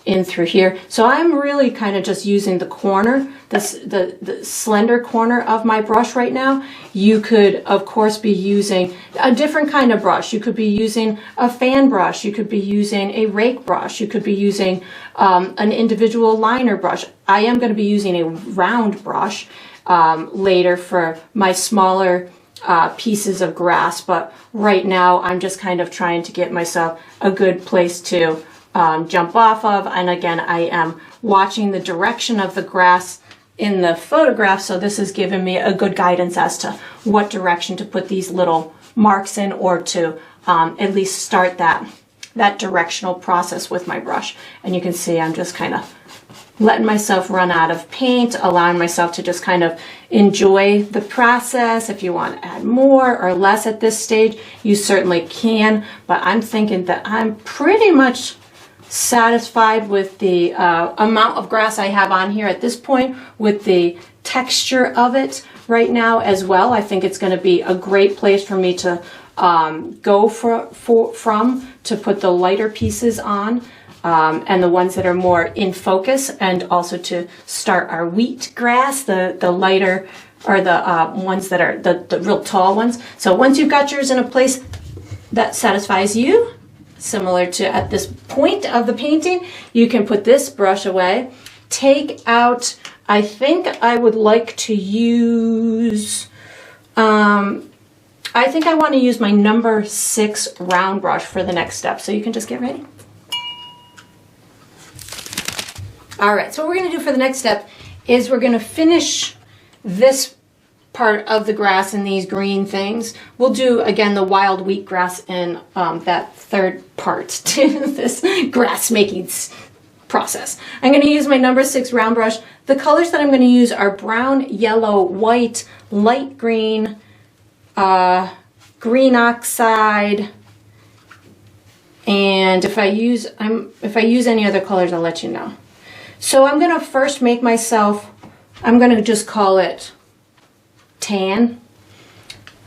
in through here. So I'm really kind of just using the corner, the slender corner of my brush right now. You could, of course, be using a different kind of brush. You could be using a fan brush. You could be using a rake brush. You could be using an individual liner brush. I am going to be using a round brush later for my smaller pieces of grass, but right now I'm just kind of trying to get myself a good place to jump off of. And again, I am watching the direction of the grass in the photograph, so this is giving me a good guidance as to what direction to put these little marks in, or to at least start that directional process with my brush. And you can see I'm just kind of letting myself run out of paint, allowing myself to just kind of enjoy the process. If you want to add more or less at this stage, you certainly can, but I'm thinking that I'm pretty much satisfied with the amount of grass I have on here at this point, with the texture of it right now as well. I think it's going to be a great place for me to go from to put the lighter pieces on, and the ones that are more in focus, and also to start our wheat grass, the lighter, or the ones that are the real tall ones. So once you've got yours in a place that satisfies you, similar to at this point of the painting, you can put this brush away, take out, I think I would like to use, I think I want to use my number 6 round brush for the next step. So you can just get ready. All right, so what we're going to do for the next step is we're going to finish this part of the grass and these green things. We'll do, again, the wild wheat grass in that third part to this grass making process. I'm going to use my number 6 round brush. The colors that I'm going to use are brown, yellow, white, light green, green oxide, and if I use any other colors, I'll let you know. So I'm going to first make myself, I'm going to just call it tan.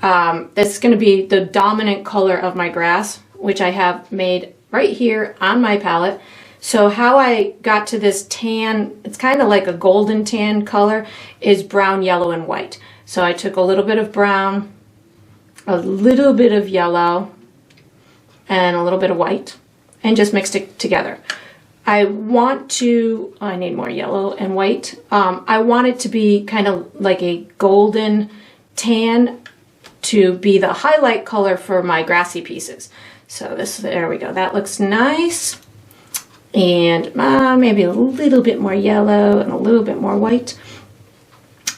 That's going to be the dominant color of my grass, which I have made right here on my palette. So how I got to this tan, it's kind of like a golden tan color, is brown, yellow, and white. So I took a little bit of brown, a little bit of yellow, and a little bit of white, and just mixed it together. I want to, I need more yellow and white. I want it to be kind of like a golden tan to be the highlight color for my grassy pieces. So this, there we go. That looks nice. And maybe a little bit more yellow and a little bit more white.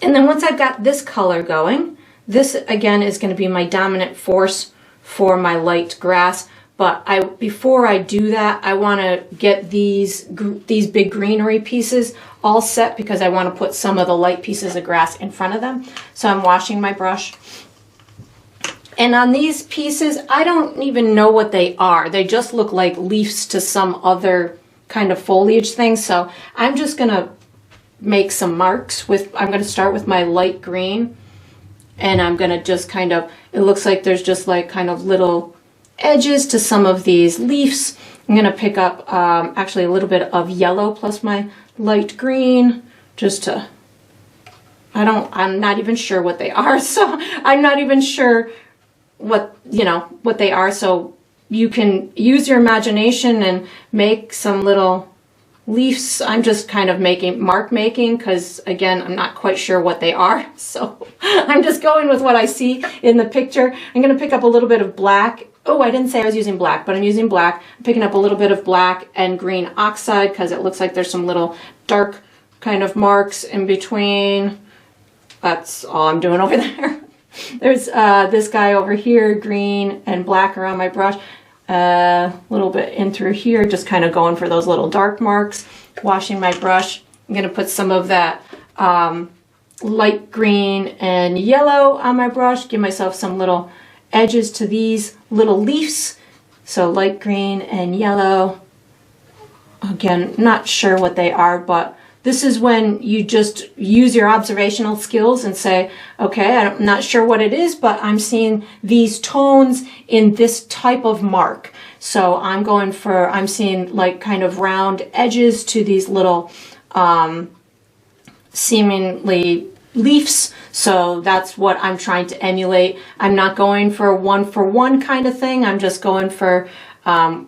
And then once I've got this color going, this again is going to be my dominant force for my light grass. But before I do that, I want to get these big greenery pieces all set because I want to put some of the light pieces of grass in front of them. So I'm washing my brush. And on these pieces, I don't even know what they are. They just look like leaves to some other kind of foliage thing. So I'm just going to make some marks I'm going to start with my light green. And I'm going to just kind of, it looks like there's just like kind of little edges to some of these leaves. I'm going to pick up actually a little bit of yellow plus my light green just to, I'm not even sure what they are. So I'm not even sure what they are. So you can use your imagination and make some little leaves. I'm just kind of mark making because again, I'm not quite sure what they are. So I'm just going with what I see in the picture. I'm going to pick up a little bit of black. Oh, I didn't say I was using black, but I'm using black. I'm picking up a little bit of black and green oxide because it looks like there's some little dark kind of marks in between. That's all I'm doing over there. There's this guy over here, green and black around my brush. A little bit in through here, just kind of going for those little dark marks. Washing my brush. I'm going to put some of that light green and yellow on my brush. Give myself some little edges to these little leaves. So light green and yellow. Again, not sure what they are, but this is when you just use your observational skills and say, okay, I'm not sure what it is, but I'm seeing these tones in this type of mark. So I'm seeing like kind of round edges to these little seemingly leaves. So that's what I'm trying to emulate. I'm not going for one kind of thing. I'm just going for putting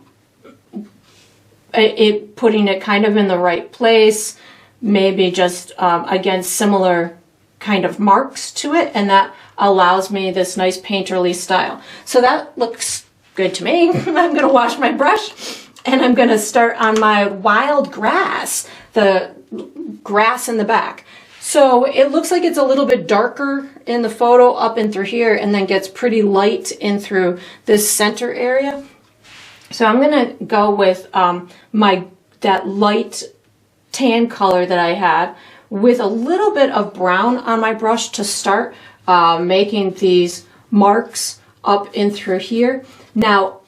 it kind of in the right place. Maybe just, again, similar kind of marks to it. And that allows me this nice painterly style. So that looks good to me. I'm going to wash my brush and I'm going to start on my wild grass, the grass in the back. So it looks like it's a little bit darker in the photo up and through here and then gets pretty light in through this center area. So I'm going to go with that light tan color that I have with a little bit of brown on my brush to start making these marks up in through here. Now,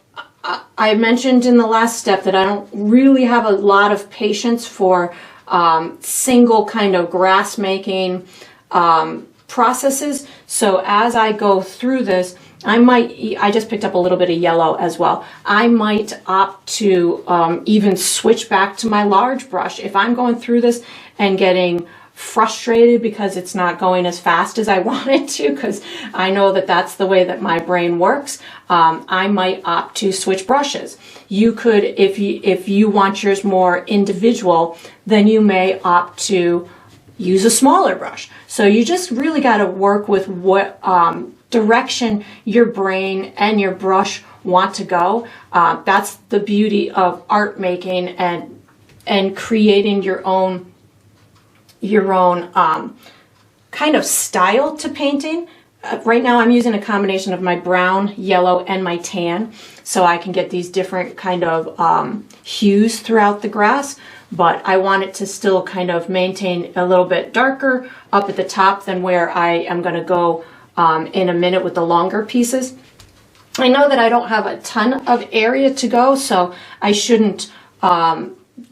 I mentioned in the last step that I don't really have a lot of patience for single kind of grass making processes. So as I go through this, I just picked up a little bit of yellow as well. I might opt to even switch back to my large brush. If I'm going through this and getting frustrated because it's not going as fast as I want it to, because I know that that's the way that my brain works, I might opt to switch brushes. You could, if you want yours more individual, then you may opt to use a smaller brush. So you just really got to work with what direction your brain and your brush want to go. That's the beauty of art making and creating your own kind of style to painting. Right now I'm using a combination of my brown, yellow, and my tan, so I can get these different kind of hues throughout the grass, but I want it to still kind of maintain a little bit darker up at the top than where I am going to go in a minute with the longer pieces. I know that I don't have a ton of area to go, so I shouldn't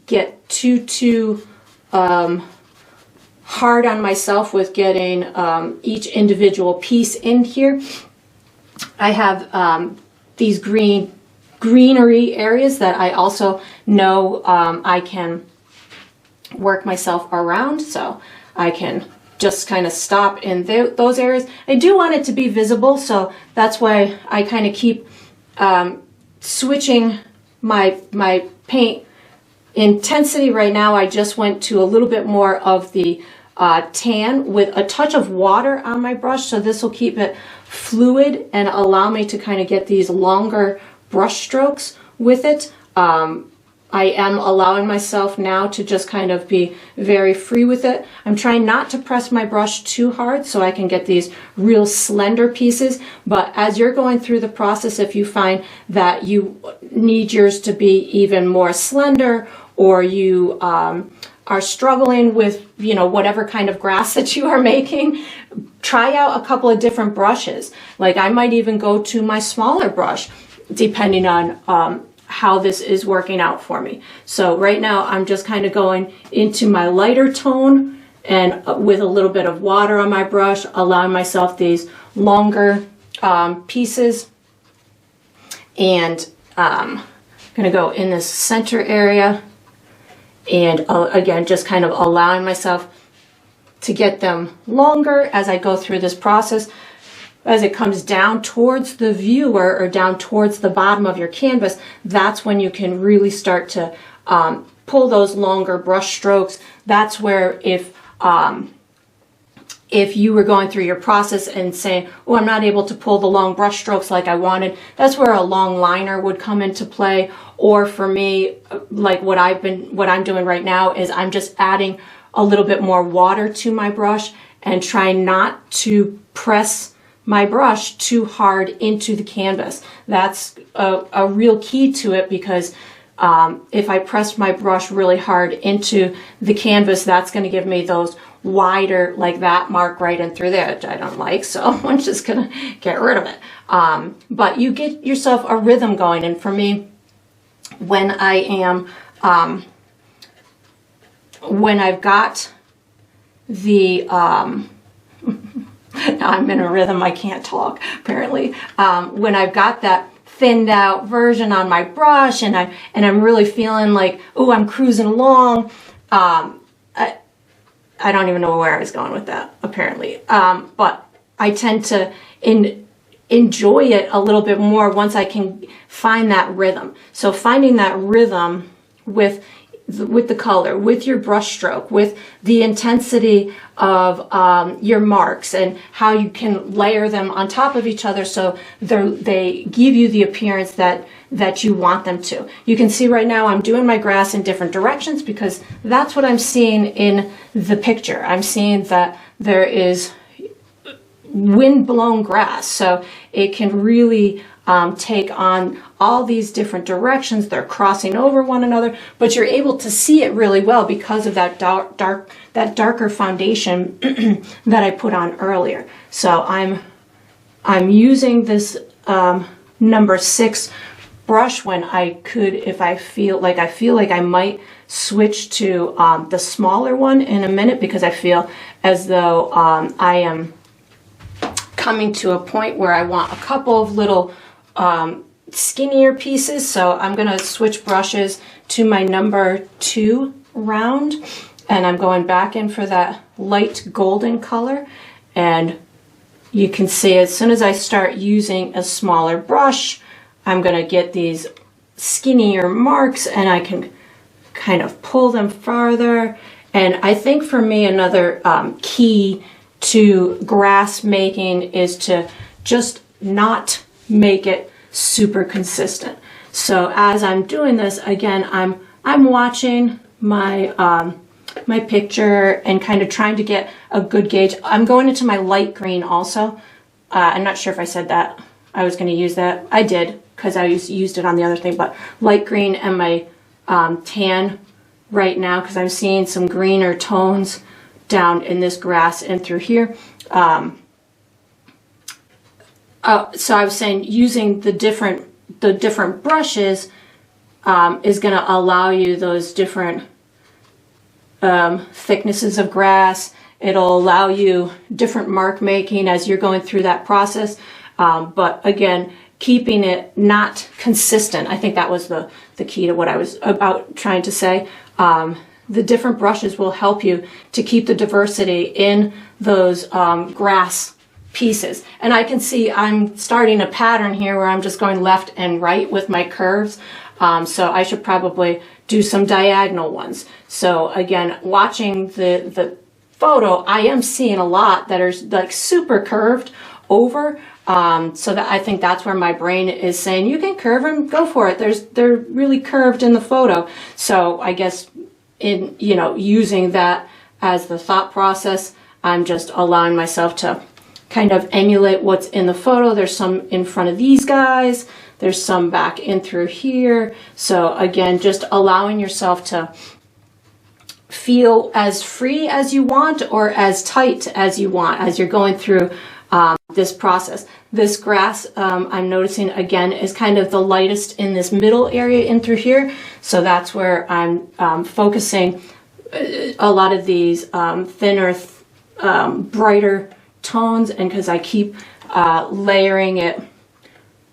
get too hard on myself with getting each individual piece in here. I have these greenery areas that I also know I can work myself around, so I can just kind of stop in those areas. I do want it to be visible, so that's why I kind of keep switching my paint intensity. Right now I just went to a little bit more of the tan with a touch of water on my brush, so this will keep it fluid and allow me to kind of get these longer brush strokes with it. I am allowing myself now to just kind of be very free with it. I'm trying not to press my brush too hard so I can get these real slender pieces. But as you're going through the process, if you find that you need yours to be even more slender, or you are struggling with, you know, whatever kind of grass that you are making, try out a couple of different brushes. Like I might even go to my smaller brush, depending on how this is working out for me. So right now I'm just kind of going into my lighter tone and with a little bit of water on my brush, allowing myself these longer pieces. And I'm gonna go in this center area, and again, just kind of allowing myself to get them longer as I go through this process. As it comes down towards the viewer or down towards the bottom of your canvas, that's when you can really start to pull those longer brush strokes. That's where if you were going through your process and saying, oh, I'm not able to pull the long brush strokes like I wanted, that's where a long liner would come into play. Or for me, like what I'm doing right now is I'm just adding a little bit more water to my brush and trying not to press my brush too hard into the canvas. That's a real key to it, because if I press my brush really hard into the canvas, that's going to give me those wider, like that mark right in through there, which I don't like, so I'm just going to get rid of it. But you get yourself a rhythm going, and for me, when I am, when I've got the, I'm in a rhythm, I can't talk, apparently. When I've got that thinned out version on my brush and I'm really feeling like, oh, I'm cruising along. I don't even know where I was going with that, apparently. But I tend to enjoy it a little bit more once I can find that rhythm. So finding that rhythm with the color, with your brush stroke, with the intensity of your marks, and how you can layer them on top of each other so they give you the appearance that you want them to. You can see right now I'm doing my grass in different directions because that's what I'm seeing in the picture. I'm seeing that there is wind-blown grass, so it can really take on all these different directions. They're crossing over one another, but you're able to see it really well because of that darker foundation that I put on earlier. So I'm using this number 6 brush when I could, if I feel like I might switch to the smaller one in a minute, because I feel as though I am coming to a point where I want a couple of little skinnier pieces. So I'm going to switch brushes to my number 2 round, and I'm going back in for that light golden color. And you can see as soon as I start using a smaller brush, I'm going to get these skinnier marks, and I can kind of pull them farther. And I think for me, another key to grass making is to just not make it super consistent. So as I'm doing this, again, I'm watching my my picture and kind of trying to get a good gauge. I'm going into my light green also. I'm not sure if I said that. I was going to use that. I did, because I used it on the other thing, but light green and my tan right now, because I'm seeing some greener tones down in this grass and through here. So I was saying using the different brushes is going to allow you those different thicknesses of grass. It'll allow you different mark making as you're going through that process. But again, keeping it not consistent. I think that was the key to what I was about trying to say. The different brushes will help you to keep the diversity in those grass pieces. And I can see I'm starting a pattern here where I'm just going left and right with my curves. So I should probably do some diagonal ones. So again, watching the photo, I am seeing a lot that are like super curved, over. So that I think that's where my brain is saying, you can curve them, go for it. They're really curved in the photo. So I guess in, you know, using that as the thought process, I'm just allowing myself to kind of emulate what's in the photo. There's some in front of these guys. There's some back in through here. So again, just allowing yourself to feel as free as you want or as tight as you want as you're going through this process. This grass, I'm noticing again, is kind of the lightest in this middle area in through here. So that's where I'm focusing a lot of these thinner, brighter tones. And because I keep layering it,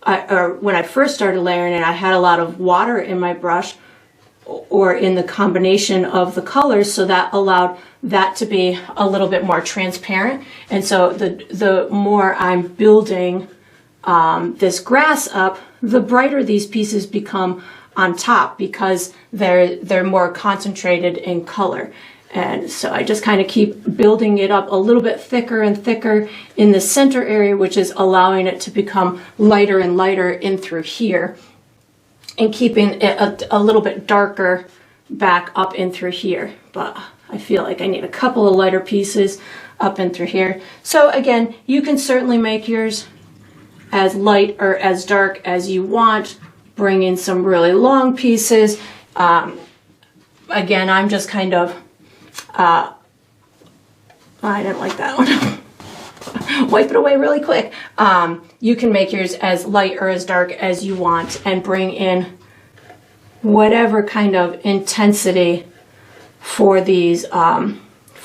or when I first started layering it, I had a lot of water in my brush or in the combination of the colors, so that allowed that to be a little bit more transparent. And so the more I'm building this grass up, the brighter these pieces become on top, because they're more concentrated in color. And so I just kind of keep building it up a little bit thicker and thicker in the center area, which is allowing it to become lighter and lighter in through here, and keeping it a little bit darker back up in through here. But I feel like I need a couple of lighter pieces up in through here. So again, you can certainly make yours as light or as dark as you want. Bring in some really long pieces. Again, I'm just kind of, I didn't like that one. Wipe it away really quick. You can make yours as light or as dark as you want and bring in whatever kind of intensity for these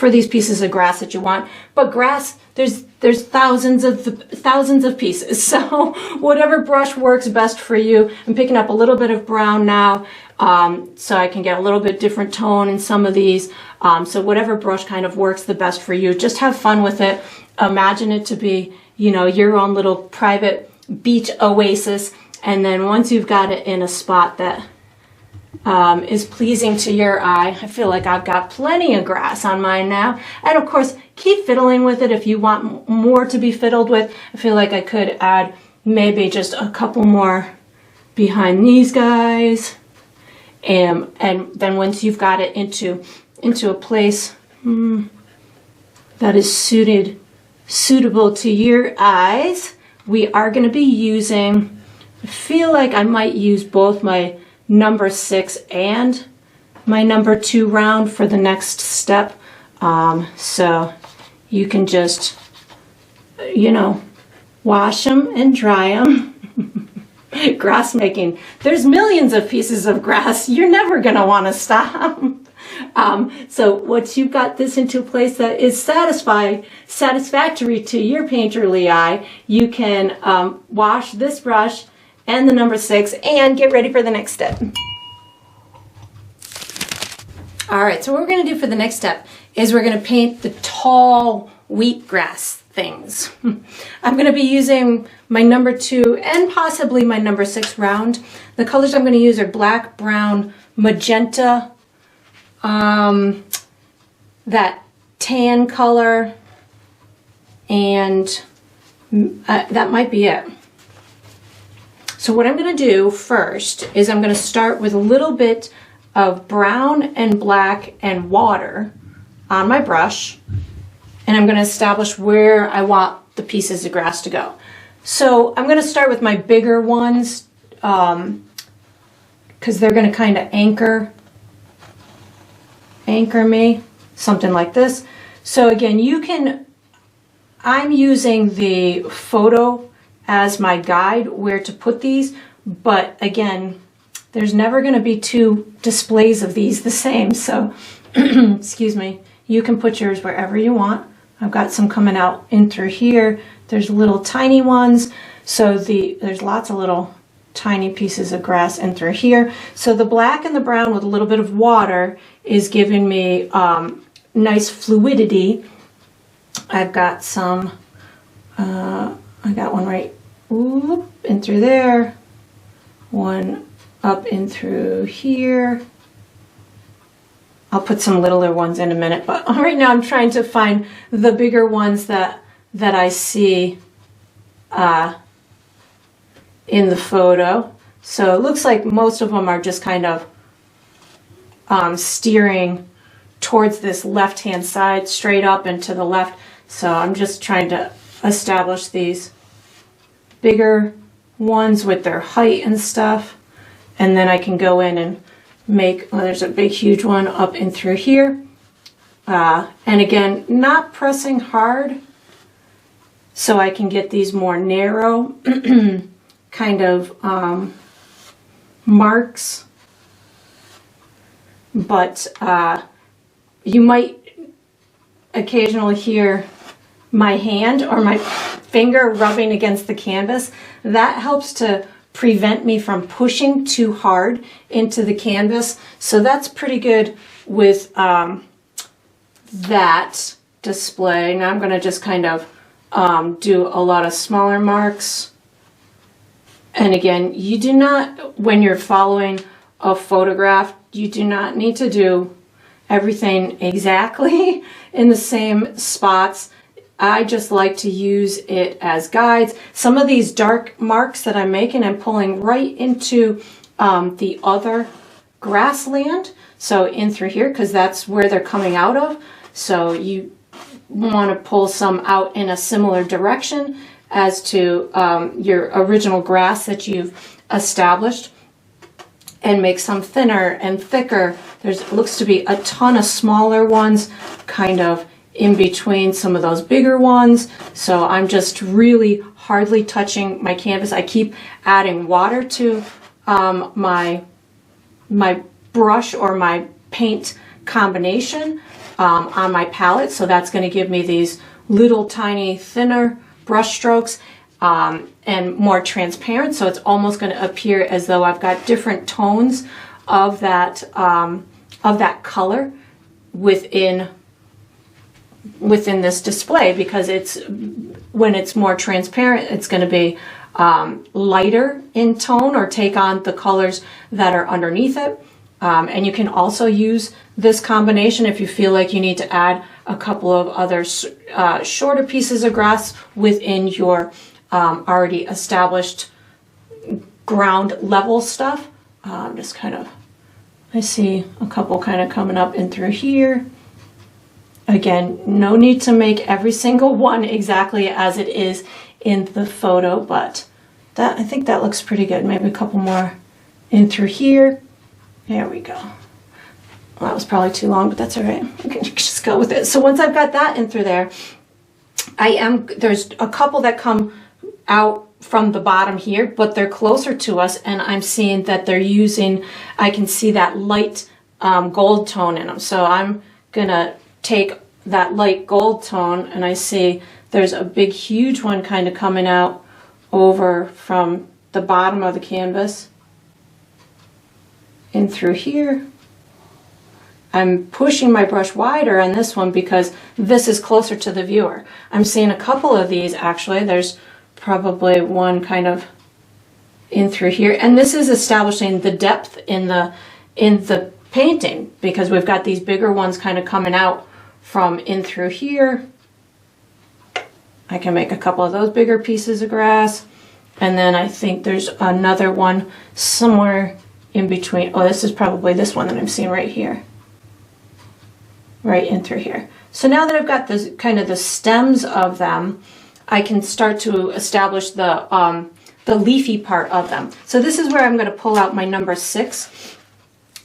pieces of grass that you want. But grass, there's thousands of pieces. So whatever brush works best for you. I'm picking up a little bit of brown now, so I can get a little bit different tone in some of these. So whatever brush kind of works the best for you. Just have fun with it. Imagine it to be, you know, your own little private beach oasis. And then once you've got it in a spot that is pleasing to your eye, I feel like I've got plenty of grass on mine now. And of course, keep fiddling with it if you want more to be fiddled with. I feel like I could add maybe just a couple more behind these guys. And then once you've got it into a place that is suitable to your eyes, we are going to be using, I feel like I might use both my number 6 and my number 2 round for the next step. So you can just, you know, wash them and dry them. Grass making. There's millions of pieces of grass. You're never going to want to stop. So once you've got this into a place that is satisfactory to your painterly eye, you can wash this brush and the number 6 and get ready for the next step. All right, so what we're going to do for the next step is we're going to paint the tall wheatgrass things. I'm going to be using my number 2 and possibly my number 6 round. The colors I'm going to use are black, brown, magenta, that tan color, and that might be it. So what I'm going to do first is I'm going to start with a little bit of brown and black and water on my brush, and I'm going to establish where I want the pieces of grass to go. So I'm going to start with my bigger ones because they're going to kind of anchor me, something like this. So again, I'm using the photo as my guide where to put these, but again, there's never going to be 2 displays of these the same. So excuse me, you can put yours wherever you want. I've got some coming out in through here. There's little tiny ones. So there's lots of little tiny pieces of grass in through here. So the black and the brown with a little bit of water is giving me nice fluidity. I've got some, I got one right in through there, one up in through here. I'll put some littler ones in a minute, but right now I'm trying to find the bigger ones that I see in the photo. So it looks like most of them are just kind of steering towards this left-hand side, straight up and to the left. So I'm just trying to establish these bigger ones with their height and stuff. And then I can go in and make, oh, there's a big, huge one up and through here. And again, not pressing hard, so I can get these more narrow kind of marks. But you might occasionally hear my hand or my finger rubbing against the canvas. That helps to prevent me from pushing too hard into the canvas. So that's pretty good with that display. Now I'm going to just kind of do a lot of smaller marks. And again, you do not, when you're following a photograph, you do not need to do everything exactly in the same spots. I just like to use it as guides. Some of these dark marks that I'm making, I'm pulling right into the other grassland. So in through here, because that's where they're coming out of. So you want to pull some out in a similar direction as to your original grass that you've established, and make some thinner and thicker. There's looks to be a ton of smaller ones kind of in between some of those bigger ones. So I'm just really hardly touching my canvas. I keep adding water to my brush or my paint combination on my palette. So that's going to give me these little tiny thinner brush strokes and more transparent. So it's almost going to appear as though I've got different tones of that color within this display, because it's, when it's more transparent, it's going to be lighter in tone or take on the colors that are underneath it. And you can also use this combination if you feel like you need to add a couple of other shorter pieces of grass within your already established ground level stuff. Just kind of, I see a couple kind of coming up in through here. Again, no need to make every single one exactly as it is in the photo, but that, I think that looks pretty good. Maybe a couple more in through here. There we go. Well, that was probably too long, but that's all right. You can just go with it. So once I've got that in through there, there's a couple that come out from the bottom here, but they're closer to us, and I'm seeing that they're using, I can see that light gold tone in them. So I'm gonna take that light gold tone, and I see there's a big huge one kind of coming out over from the bottom of the canvas in through here. I'm pushing my brush wider on this one because this is closer to the viewer. I'm seeing a couple of these actually. There's probably one kind of in through here, and this is establishing the depth in the painting, because we've got these bigger ones kind of coming out from in through here. I can make a couple of those bigger pieces of grass, and then I think there's another one somewhere in between. Oh, this is probably this one that I'm seeing right here, right in through here. So now that I've got this kind of the stems of them, I can start to establish the leafy part of them. So this is where I'm going to pull out my number 6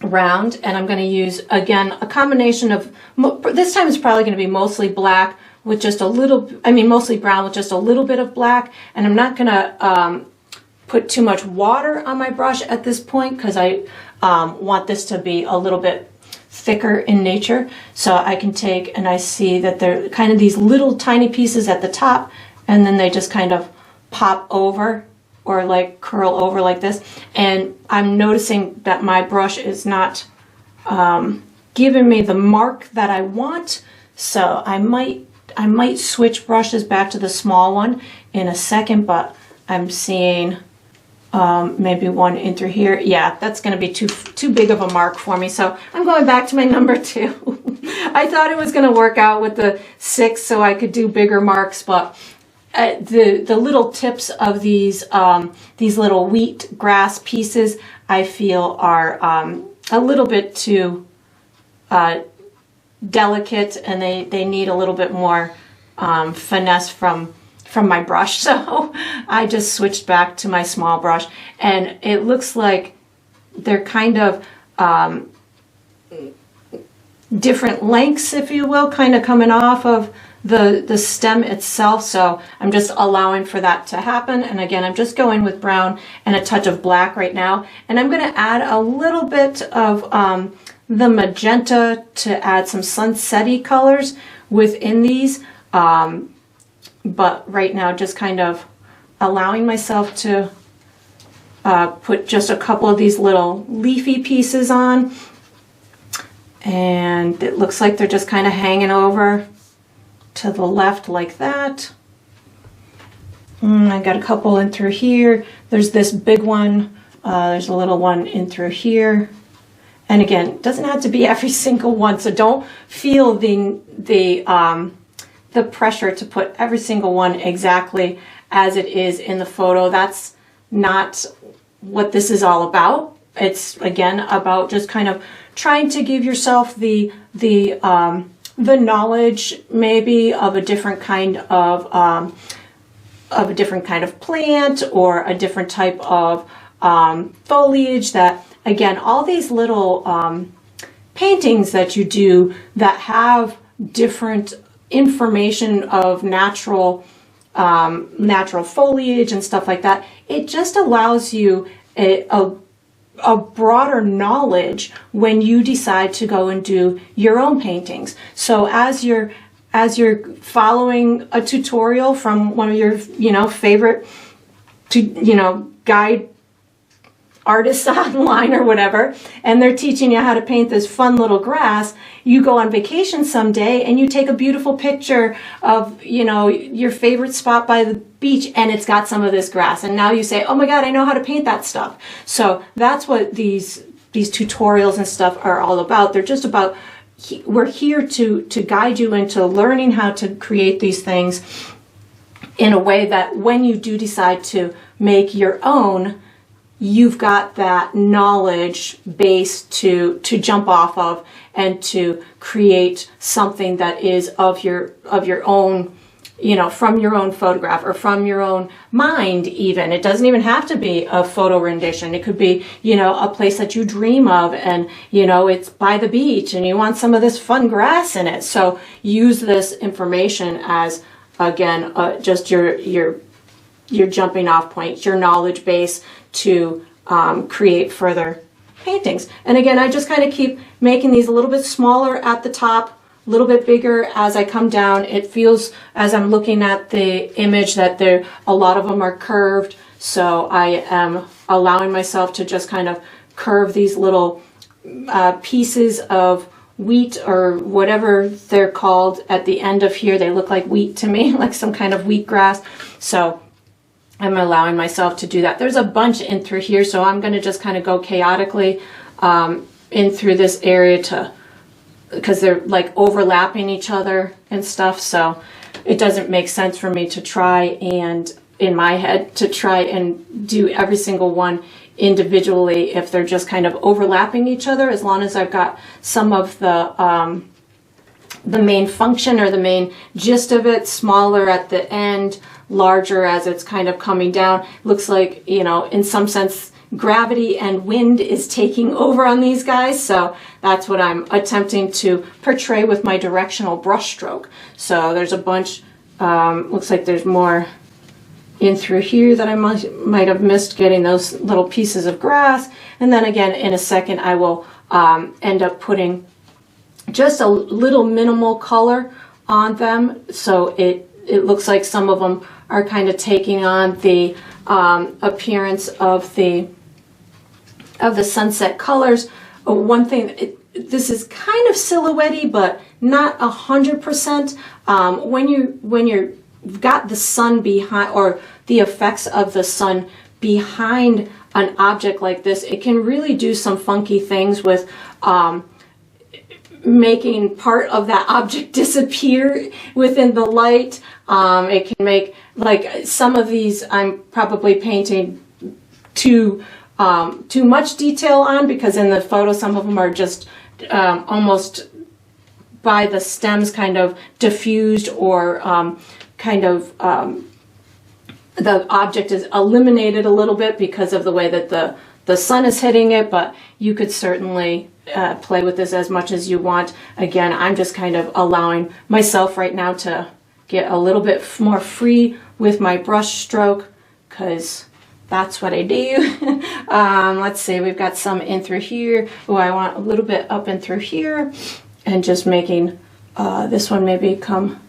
round, and I'm going to use again a combination of, this time it's probably going to be mostly black with just a little, mostly brown with just a little bit of black, and I'm not going to put too much water on my brush at this point because I want this to be a little bit thicker in nature. So I can take, and I see that they're kind of these little tiny pieces at the top, and then they just kind of pop over or like curl over like this. And I'm noticing that my brush is not giving me the mark that I want. So I might switch brushes back to the small one in a second, but I'm seeing maybe one in through here. Yeah, that's going to be too big of a mark for me. So I'm going back to my number 2. I thought it was going to work out with the 6 so I could do bigger marks, but the little tips of these little wheat grass pieces, I feel are a little bit too delicate, and they need a little bit more finesse from my brush. So I just switched back to my small brush, and it looks like they're kind of different lengths, if you will, kind of coming off of the stem itself. So I'm just allowing for that to happen. And again, I'm just going with brown and a touch of black right now. And I'm going to add a little bit of the magenta to add some sunset-y colors within these. But right now, just kind of allowing myself to put just a couple of these little leafy pieces on. And it looks like they're just kind of hanging over to the left like that. I got a couple in through here. There's this big one. There's a little one in through here. And again, it doesn't have to be every single one, so don't feel the pressure to put every single one exactly as it is in the photo. That's not what this is all about. It's again about just kind of trying to give yourself the knowledge maybe of a different kind of plant, or a different type of foliage. That again, all these little paintings that you do that have different information of natural foliage and stuff like that, it just allows you a broader knowledge when you decide to go and do your own paintings. So as you're following a tutorial from one of your favorite guide artists online or whatever, and they're teaching you how to paint this fun little grass, you go on vacation someday and you take a beautiful picture of your favorite spot by the beach, and it's got some of this grass, and now you say, oh my god, I know how to paint that stuff. So that's what these tutorials and stuff are all about. They're just about, we're here to guide you into learning how to create these things in a way that when you do decide to make your own, you've got that knowledge base to jump off of and to create something that is of your own, from your own photograph or from your own mind even. It doesn't even have to be a photo rendition. It could be, a place that you dream of, and, it's by the beach and you want some of this fun grass in it. So use this information as, again, just your jumping off point, your knowledge base to create further paintings. And again, I just kind of keep making these a little bit smaller at the top, a little bit bigger as I come down. It feels, as I'm looking at the image, that a lot of them are curved. So I am allowing myself to just kind of curve these little pieces of wheat or whatever they're called at the end of here. They look like wheat to me, like some kind of wheatgrass. So I'm allowing myself to do that. There's a bunch in through here, so I'm going to just kind of go chaotically in through this area because they're like overlapping each other and stuff. So it doesn't make sense for me to try and, in my head, to try and do every single one individually if they're just kind of overlapping each other. As long as I've got some of the main function or the main gist of it smaller at the end, larger as it's kind of coming down. Looks like, in some sense, gravity and wind is taking over on these guys. So that's what I'm attempting to portray with my directional brush stroke. So there's a bunch, looks like there's more in through here that I might have missed getting those little pieces of grass. And then again, in a second, I will end up putting just a little minimal color on them. So it looks like some of them are kind of taking on the appearance of the sunset colors. One thing, this is kind of silhouette-y, but not 100%. When you've got the sun behind, or the effects of the sun behind an object like this, it can really do some funky things with making part of that object disappear within the light. It can make, like some of these I'm probably painting too much detail on, because in the photo some of them are just almost by the stems kind of diffused, or the object is eliminated a little bit because of the way that the sun is hitting it. But you could certainly play with this as much as you want. Again, I'm just kind of allowing myself right now to get a little bit more free with my brush stroke, because that's what I do. Let's see, we've got some in through here. Oh, I want a little bit up and through here, and just making this one maybe come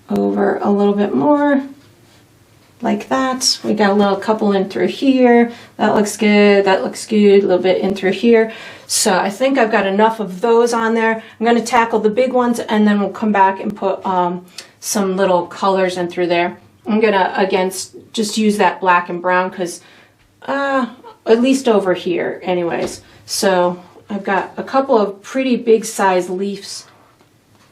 over a little bit more, like that. We got a little couple in through here. That looks good. That looks good. A little bit in through here. So I think I've got enough of those on there. I'm going to tackle the big ones, and then we'll come back and put some little colors in through there. I'm going to, again, just use that black and brown, because at least over here anyways. So I've got a couple of pretty big size leaves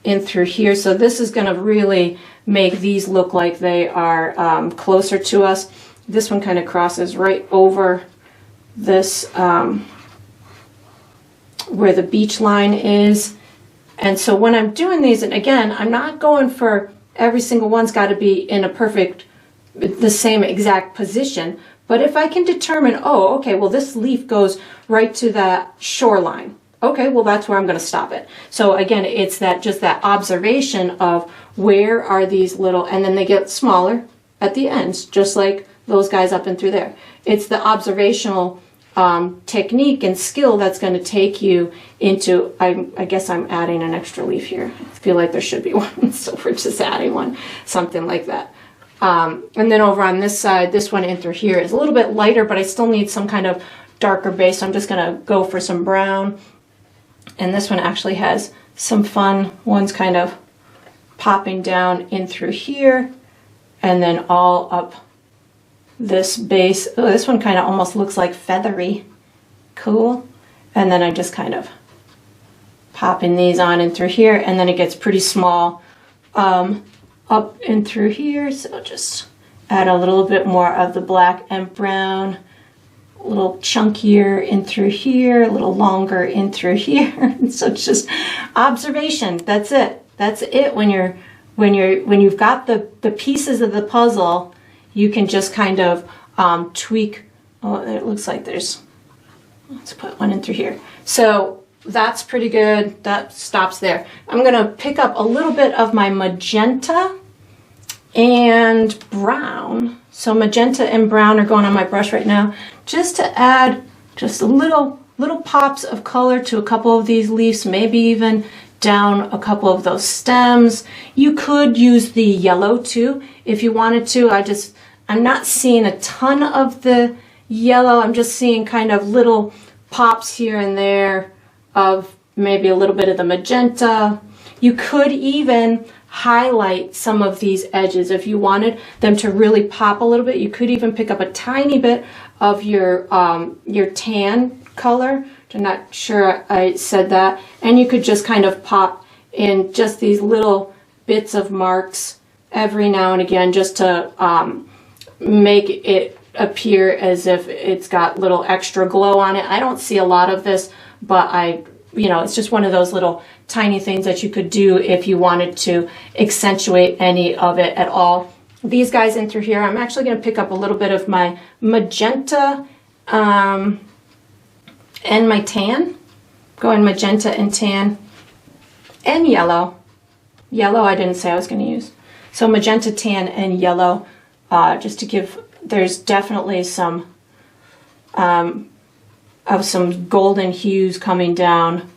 in through here. So this is going to really make these look like they are closer to us. This one kind of crosses right over this where the beach line is. And so when I'm doing these, and again, I'm not going for every single one's got to be in a perfect, the same exact position. But if I can determine, oh, okay, well, this leaf goes right to that shoreline. Okay, well, that's where I'm going to stop it. So again, it's that, just that observation of where are these little, and then they get smaller at the ends, just like those guys up and through there. It's the observational technique and skill that's going to take you into, I guess I'm adding an extra leaf here. I feel like there should be one, so we're just adding one, something like that. And then over on this side, this one in through here is a little bit lighter, but I still need some kind of darker base, so I'm just going to go for some brown. And this one actually has some fun ones kind of popping down in through here, and then all up this base. Oh, this one kind of almost looks like feathery. Cool. And then I'm just kind of popping these on in through here, and then it gets pretty small up and through here. So I'll just add a little bit more of the black and brown, a little chunkier in through here, a little longer in through here. So it's just observation. That's it. That's it. When you've got the pieces of the puzzle, you can just kind of tweak. Oh, it looks like let's put one in through here. So that's pretty good. That stops there. I'm going to pick up a little bit of my magenta and brown. So magenta and brown are going on my brush right now, just to add just a little pops of color to a couple of these leaves, maybe even down a couple of those stems. You could use the yellow too if you wanted to. I'm not seeing a ton of the yellow. I'm just seeing kind of little pops here and there of maybe a little bit of the magenta. You could even highlight some of these edges if you wanted them to really pop a little bit. You could even pick up a tiny bit of your tan color. I'm not sure I said that. And you could just kind of pop in just these little bits of marks every now and again, just to make it appear as if it's got little extra glow on it. I don't see a lot of this, but it's just one of those little tiny things that you could do if you wanted to accentuate any of it at all. These guys in through here, I'm actually going to pick up a little bit of my magenta and my tan. Going magenta and tan and yellow. Yellow I didn't say I was going to use. So magenta, tan, and yellow, just to give, there's definitely some golden hues coming down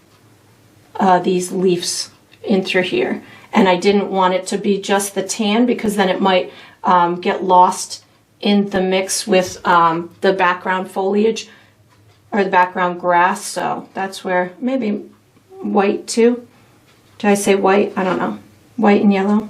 these leaves in through here. And I didn't want it to be just the tan, because then it might get lost in the mix with the background foliage or the background grass. So that's where maybe white too. Did I say white? I don't know. White and yellow.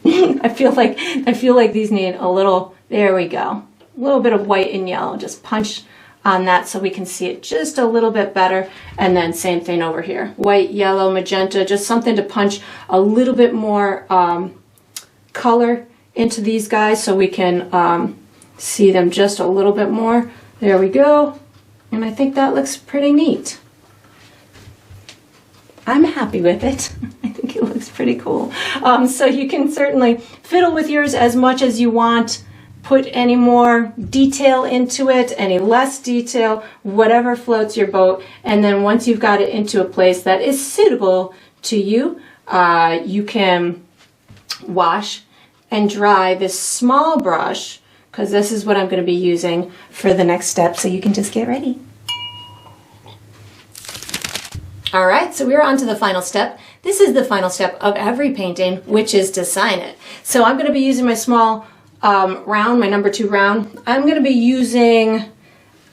I feel like these need a little, there we go. A little bit of white and yellow. Just punch on that so we can see it just a little bit better. And then same thing over here, white, yellow, magenta, just something to punch a little bit more color into these guys so we can see them just a little bit more. There we go. And I think that looks pretty neat. I'm happy with it. I think it looks pretty cool. So you can certainly fiddle with yours as much as you want, put any more detail into it, any less detail, whatever floats your boat. And then once you've got it into a place that is suitable to you, you can wash and dry this small brush, because this is what I'm going to be using for the next step, so you can just get ready. All right, so we're on to the final step. This is the final step of every painting, which is to sign it. So I'm going to be using my small round, my number 2 round. I'm going to be using,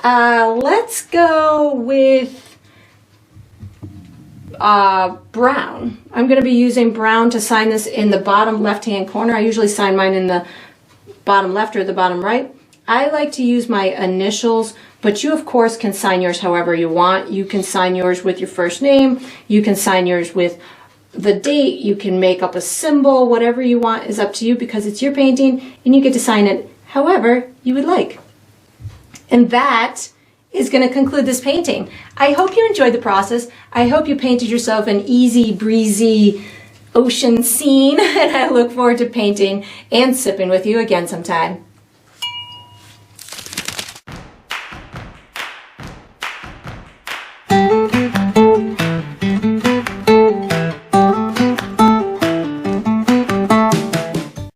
let's go with brown. I'm going to be using brown to sign this in the bottom left-hand corner. I usually sign mine in the bottom left or the bottom right. I like to use my initials, but you of course can sign yours however you want. You can sign yours with your first name. You can sign yours with the date. You can make up a symbol. Whatever you want is up to you, because it's your painting and you get to sign it however you would like. And that is going to conclude this painting. I hope you enjoyed the process. I hope you painted yourself an easy breezy ocean scene, and I look forward to painting and sipping with you again sometime.